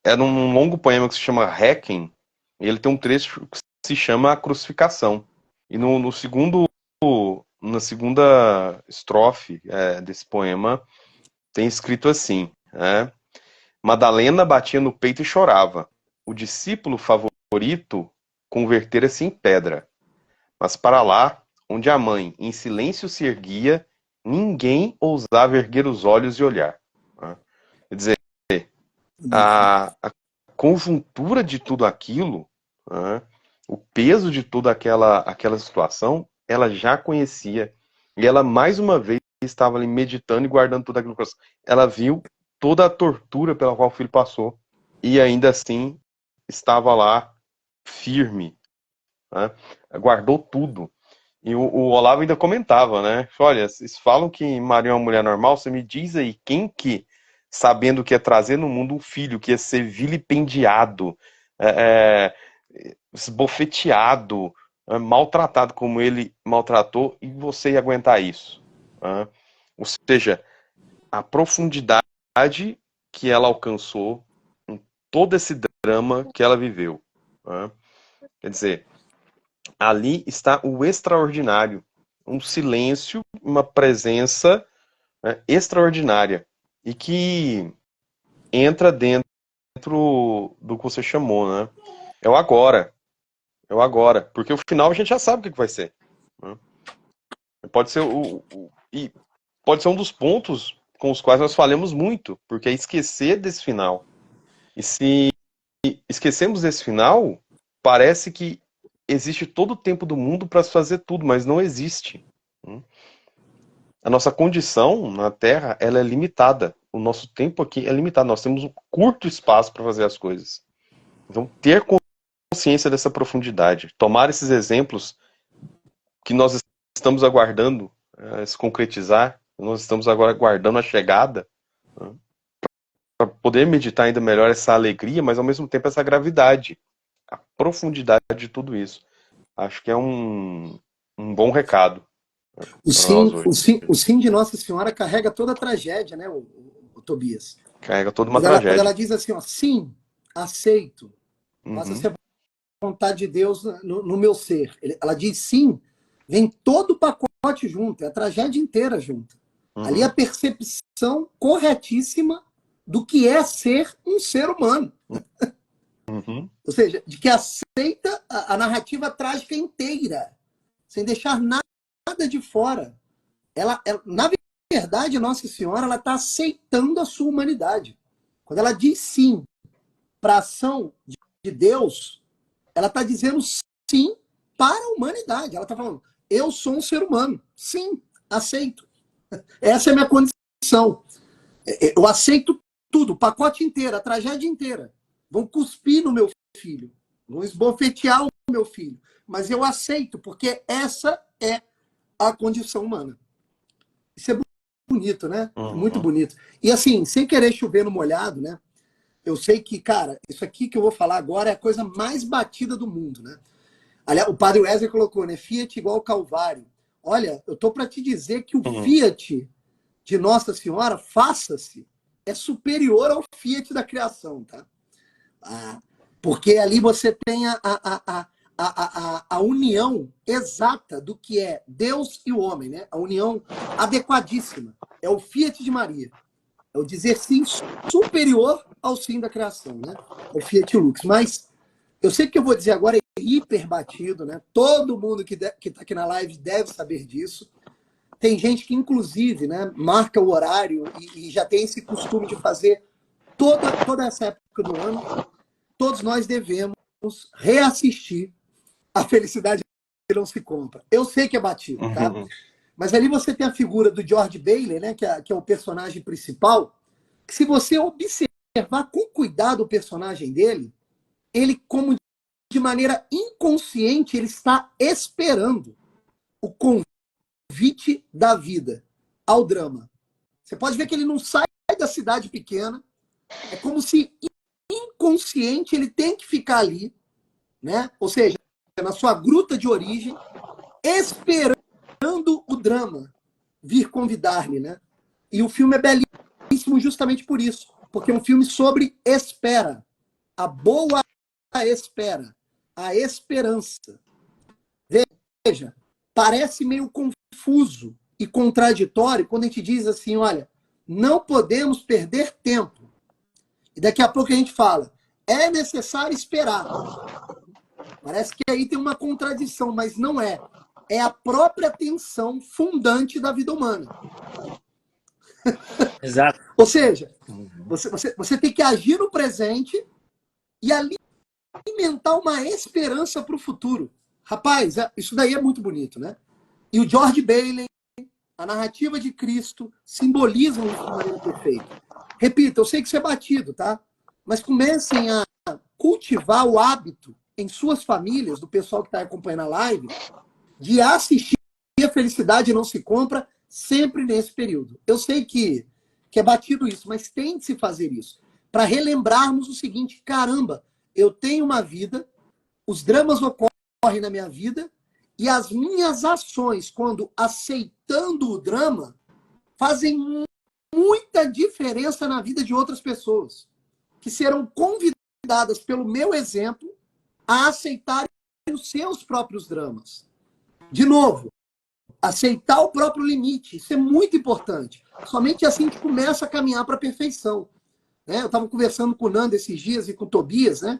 é num longo poema que se chama Requiem, e ele tem um trecho que se chama A Crucificação. E na segunda estrofe desse poema, tem escrito assim, né? Madalena batia no peito e chorava. O discípulo favorito convertera-se em pedra. Mas para lá, onde a mãe em silêncio se erguia, ninguém ousava erguer os olhos e olhar. Né? Quer dizer, a conjuntura de tudo aquilo, né? O peso de toda aquela situação, ela já conhecia. E ela, mais uma vez, estava ali meditando e guardando tudo aquilo. Ela viu toda a tortura pela qual o filho passou. E ainda assim, estava lá, firme. Né? Guardou tudo. E o Olavo ainda comentava, né? Olha, vocês falam que Maria é uma mulher normal, você me diz aí, quem que, sabendo que ia trazer no mundo um filho, que ia ser vilipendiado, esbofeteado, maltratado como ele maltratou, e você ia aguentar isso. Né? Ou seja, a profundidade que ela alcançou em todo esse drama que ela viveu. Né? Quer dizer, ali está o extraordinário. Um silêncio, uma presença, né, extraordinária. E que entra dentro do que você chamou, né? É o agora. É o agora. Porque o final a gente já sabe o que vai ser. Né? Pode ser e pode ser um dos pontos com os quais nós falamos muito, porque é esquecer desse final. E se esquecemos desse final, parece que existe todo o tempo do mundo para se fazer tudo, mas não existe. A nossa condição na Terra, ela é limitada. O nosso tempo aqui é limitado. Nós temos um curto espaço para fazer as coisas. Então, ter consciência dessa profundidade, tomar esses exemplos que nós estamos aguardando se concretizar, nós estamos agora aguardando a chegada, para poder meditar ainda melhor essa alegria, mas ao mesmo tempo essa gravidade, a profundidade de tudo isso. Acho que é um bom recado. O sim de Nossa Senhora carrega toda a tragédia, né, o Tobias? Carrega toda uma quando tragédia. Quando ela diz assim, ó, sim, aceito, faça ser a vontade de Deus no meu ser. Ela diz sim, vem todo o pacote junto, é a tragédia inteira junto. Ali é a percepção corretíssima do que é ser um ser humano. Ou seja, de que aceita a narrativa trágica inteira, sem deixar nada de fora. Ela, na verdade, Nossa Senhora ela está aceitando a sua humanidade. Quando ela diz sim para a ação de Deus, ela está dizendo sim para a humanidade. Ela está falando, eu sou um ser humano. Sim, aceito. Essa é a minha condição. Eu aceito tudo, o pacote inteiro, a tragédia inteira. Vão cuspir no meu filho, vão esbofetear o meu filho. Mas eu aceito, porque essa é a condição humana. Isso é bonito, né? É muito bonito. E assim, sem querer chover no molhado, né? Eu sei que, cara, isso aqui que eu vou falar agora é a coisa mais batida do mundo, né? Aliás, o padre Wesley colocou, né? Fiat igual Calvário. Olha, eu tô para te dizer que o Fiat de Nossa Senhora, faça-se, é superior ao Fiat da criação, tá? Porque ali você tem a união exata do que é Deus e o homem, né? A união adequadíssima. É o Fiat de Maria. É o dizer sim superior ao sim da criação, né? O Fiat Lux. Mas eu sei que eu vou dizer agora é hiper batido, né? Todo mundo que está aqui na live deve saber disso. Tem gente que, inclusive, né, marca o horário e já tem esse costume de fazer toda essa época do ano. Todos nós devemos reassistir A Felicidade Não Se Compra. Eu sei que é batido, tá? Mas ali você tem a figura do George Bailey, né, que é o personagem principal, que se você observar com cuidado o personagem dele, ele, como de maneira inconsciente, ele está esperando o convite da vida ao drama. Você pode ver que ele não sai da cidade pequena, é como se inconsciente ele tem que ficar ali, né? Ou seja, na sua gruta de origem, esperando o drama vir convidar-lhe, né? E o filme é belíssimo justamente por isso, porque é um filme sobre espera. a boa espera, a esperança. Veja, parece meio confuso e contraditório quando a gente diz assim, olha, não podemos perder tempo. E daqui a pouco a gente fala, é necessário esperar. Parece que aí tem uma contradição, mas não é. É a própria tensão fundante da vida humana. Exato. Ou seja, você tem que agir no presente e alimentar uma esperança para o futuro. Rapaz, isso daí é muito bonito, né? E o George Bailey, a narrativa de Cristo, simbolizam isso de maneira perfeita. Repita, eu sei que isso é batido, tá? Mas comecem a cultivar o hábito em suas famílias, do pessoal que está acompanhando a live, de assistir A Felicidade Não Se Compra sempre nesse período. Eu sei que é batido isso, mas tem de se fazer isso. Para relembrarmos o seguinte, caramba, eu tenho uma vida, os dramas ocorrem na minha vida, e as minhas ações, quando aceitando o drama, fazem muita diferença na vida de outras pessoas, que serão convidadas pelo meu exemplo a aceitarem os seus próprios dramas. De novo, aceitar o próprio limite, isso é muito importante. Somente assim a gente começa a caminhar para a perfeição. Eu estava conversando com o Nando esses dias e com o Tobias, né?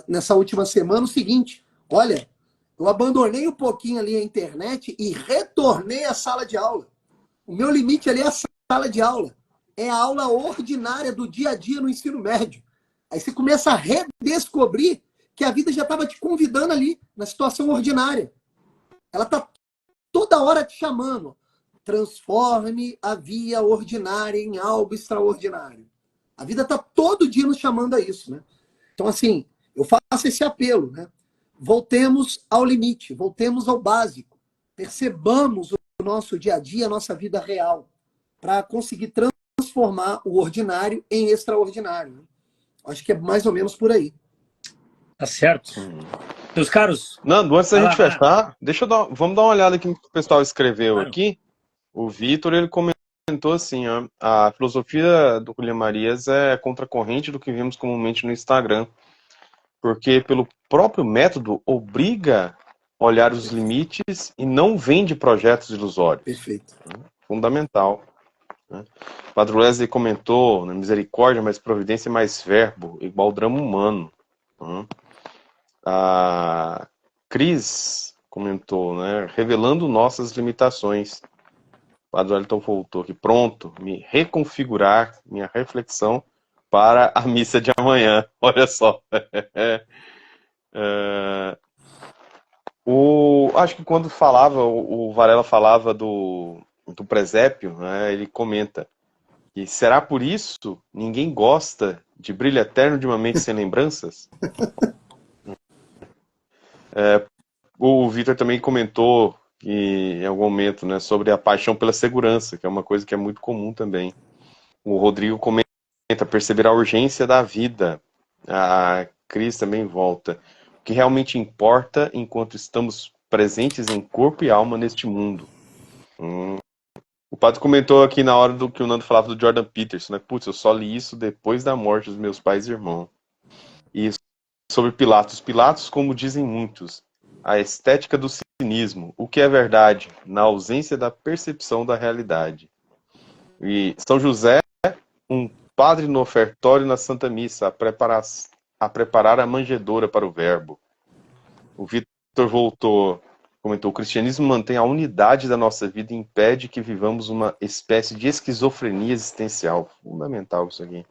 Nessa última semana, o seguinte, olha, eu abandonei um pouquinho ali a internet e retornei à sala de aula. O meu limite ali é a sala de aula. É a aula ordinária do dia a dia no ensino médio. Aí você começa a redescobrir que a vida já estava te convidando ali, na situação ordinária. Ela está toda hora te chamando. Transforme a via ordinária em algo extraordinário. A vida está todo dia nos chamando a isso, né? Então, assim, eu faço esse apelo, né? Voltemos ao limite, voltemos ao básico. Percebamos o nosso dia a dia, a nossa vida real, para conseguir transformar o ordinário em extraordinário. Né? Acho que é mais ou menos por aí. Tá certo. Meus caros... Nando, antes da gente fechar, vamos dar uma olhada aqui no que o pessoal escreveu Claro. aqui. O Vitor, ele comentou assim, ó, a filosofia do William Marias é contracorrente do que vemos comumente no Instagram, porque pelo próprio método obriga a olhar os limites e não vende projetos ilusórios. Perfeito. Fundamental. Né? O Padre Wesley comentou, na misericórdia, mas providência é mais verbo, igual drama humano. A Cris comentou, né, revelando nossas limitações. O Padre Wellington voltou aqui, pronto, me reconfigurar minha reflexão para a missa de amanhã. Olha só. Acho que quando o Varela falava do presépio, né, ele comenta que será por isso ninguém gosta de Brilho Eterno de uma Mente Sem Lembranças? O Vitor também comentou que, em algum momento, né, sobre a paixão pela segurança, que é uma coisa que é muito comum também. O Rodrigo comenta perceber a urgência da vida. A Cris também volta. O que realmente importa enquanto estamos presentes em corpo e alma neste mundo. O padre comentou aqui na hora do que o Nando falava do Jordan Peterson, né? Putz, eu só li isso depois da morte dos meus pais e irmãos. E sobre Pilatos. Pilatos, como dizem muitos, a estética do cinismo. O que é verdade? Na ausência da percepção da realidade. E São José, um padre no ofertório na Santa Missa, a preparar a manjedoura para o verbo. O Vitor comentou, o cristianismo mantém a unidade da nossa vida e impede que vivamos uma espécie de esquizofrenia existencial. Fundamental isso aqui.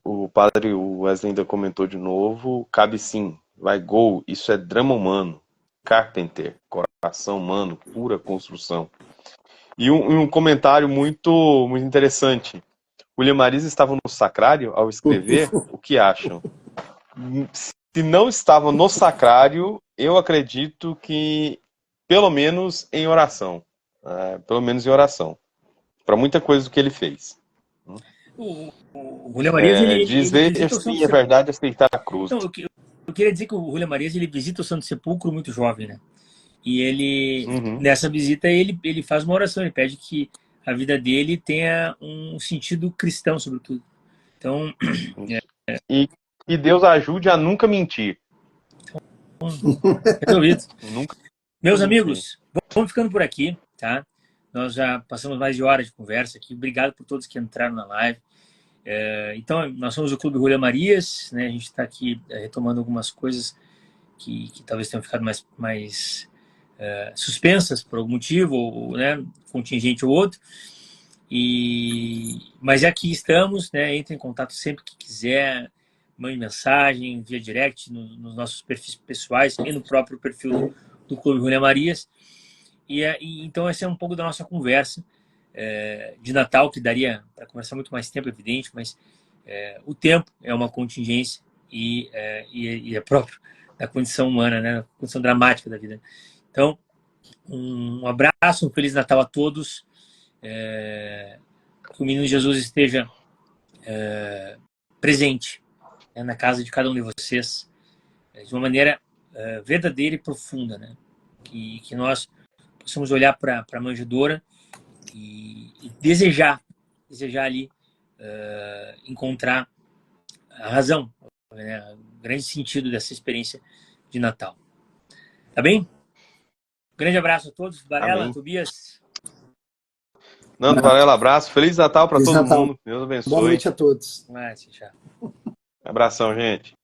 O padre Wesley ainda comentou de novo, cabe sim, vai gol, isso é drama humano. Carpenter, coração humano, pura construção. E um comentário muito, muito interessante. William Marias estava no sacrário ao escrever, o que acham? Se não estava no sacrário, eu acredito que pelo menos em oração. Pelo menos em oração. Para muita coisa do que ele fez. O William Marias, ele visita o Santo Sepulcro. É verdade aceitar a cruz. Então, eu queria dizer que o William Marias, ele visita o Santo Sepulcro muito jovem, né? E ele, nessa visita, ele faz uma oração, ele pede que a vida dele tenha um sentido cristão, sobretudo. Então, E Deus ajude a nunca mentir. resolvido. Nunca Meus mentir. amigos, vamos ficando por aqui, tá? Nós já passamos mais de hora de conversa aqui. Obrigado por todos que entraram na live. Então, nós somos o Clube Julia Marias, né? A gente está aqui retomando algumas coisas que talvez tenham ficado mais suspensas por algum motivo, ou, né, contingente ou outro. Mas aqui estamos, né? Entre em contato sempre que quiser, mande mensagem, via direct nos nossos perfis pessoais e no próprio perfil do Clube Julia Marias. Então, essa é um pouco da nossa conversa de Natal, que daria para conversar muito mais tempo, evidente, mas o tempo é uma contingência e é próprio da condição humana, né? Da condição dramática da vida. Então, um abraço, um Feliz Natal a todos. Que o Menino Jesus esteja presente na casa de cada um de vocês de uma maneira verdadeira e profunda, né? Que nós possamos olhar para a manjedoura e desejar ali encontrar a razão, né? O grande sentido dessa experiência de Natal. Tá bem? Grande abraço a todos. Varela, Amém. Tobias. Nando Varela, abraço. Feliz Natal para Feliz todo Natal. mundo. Deus abençoe. Boa noite a todos. Tchau. Abração, gente.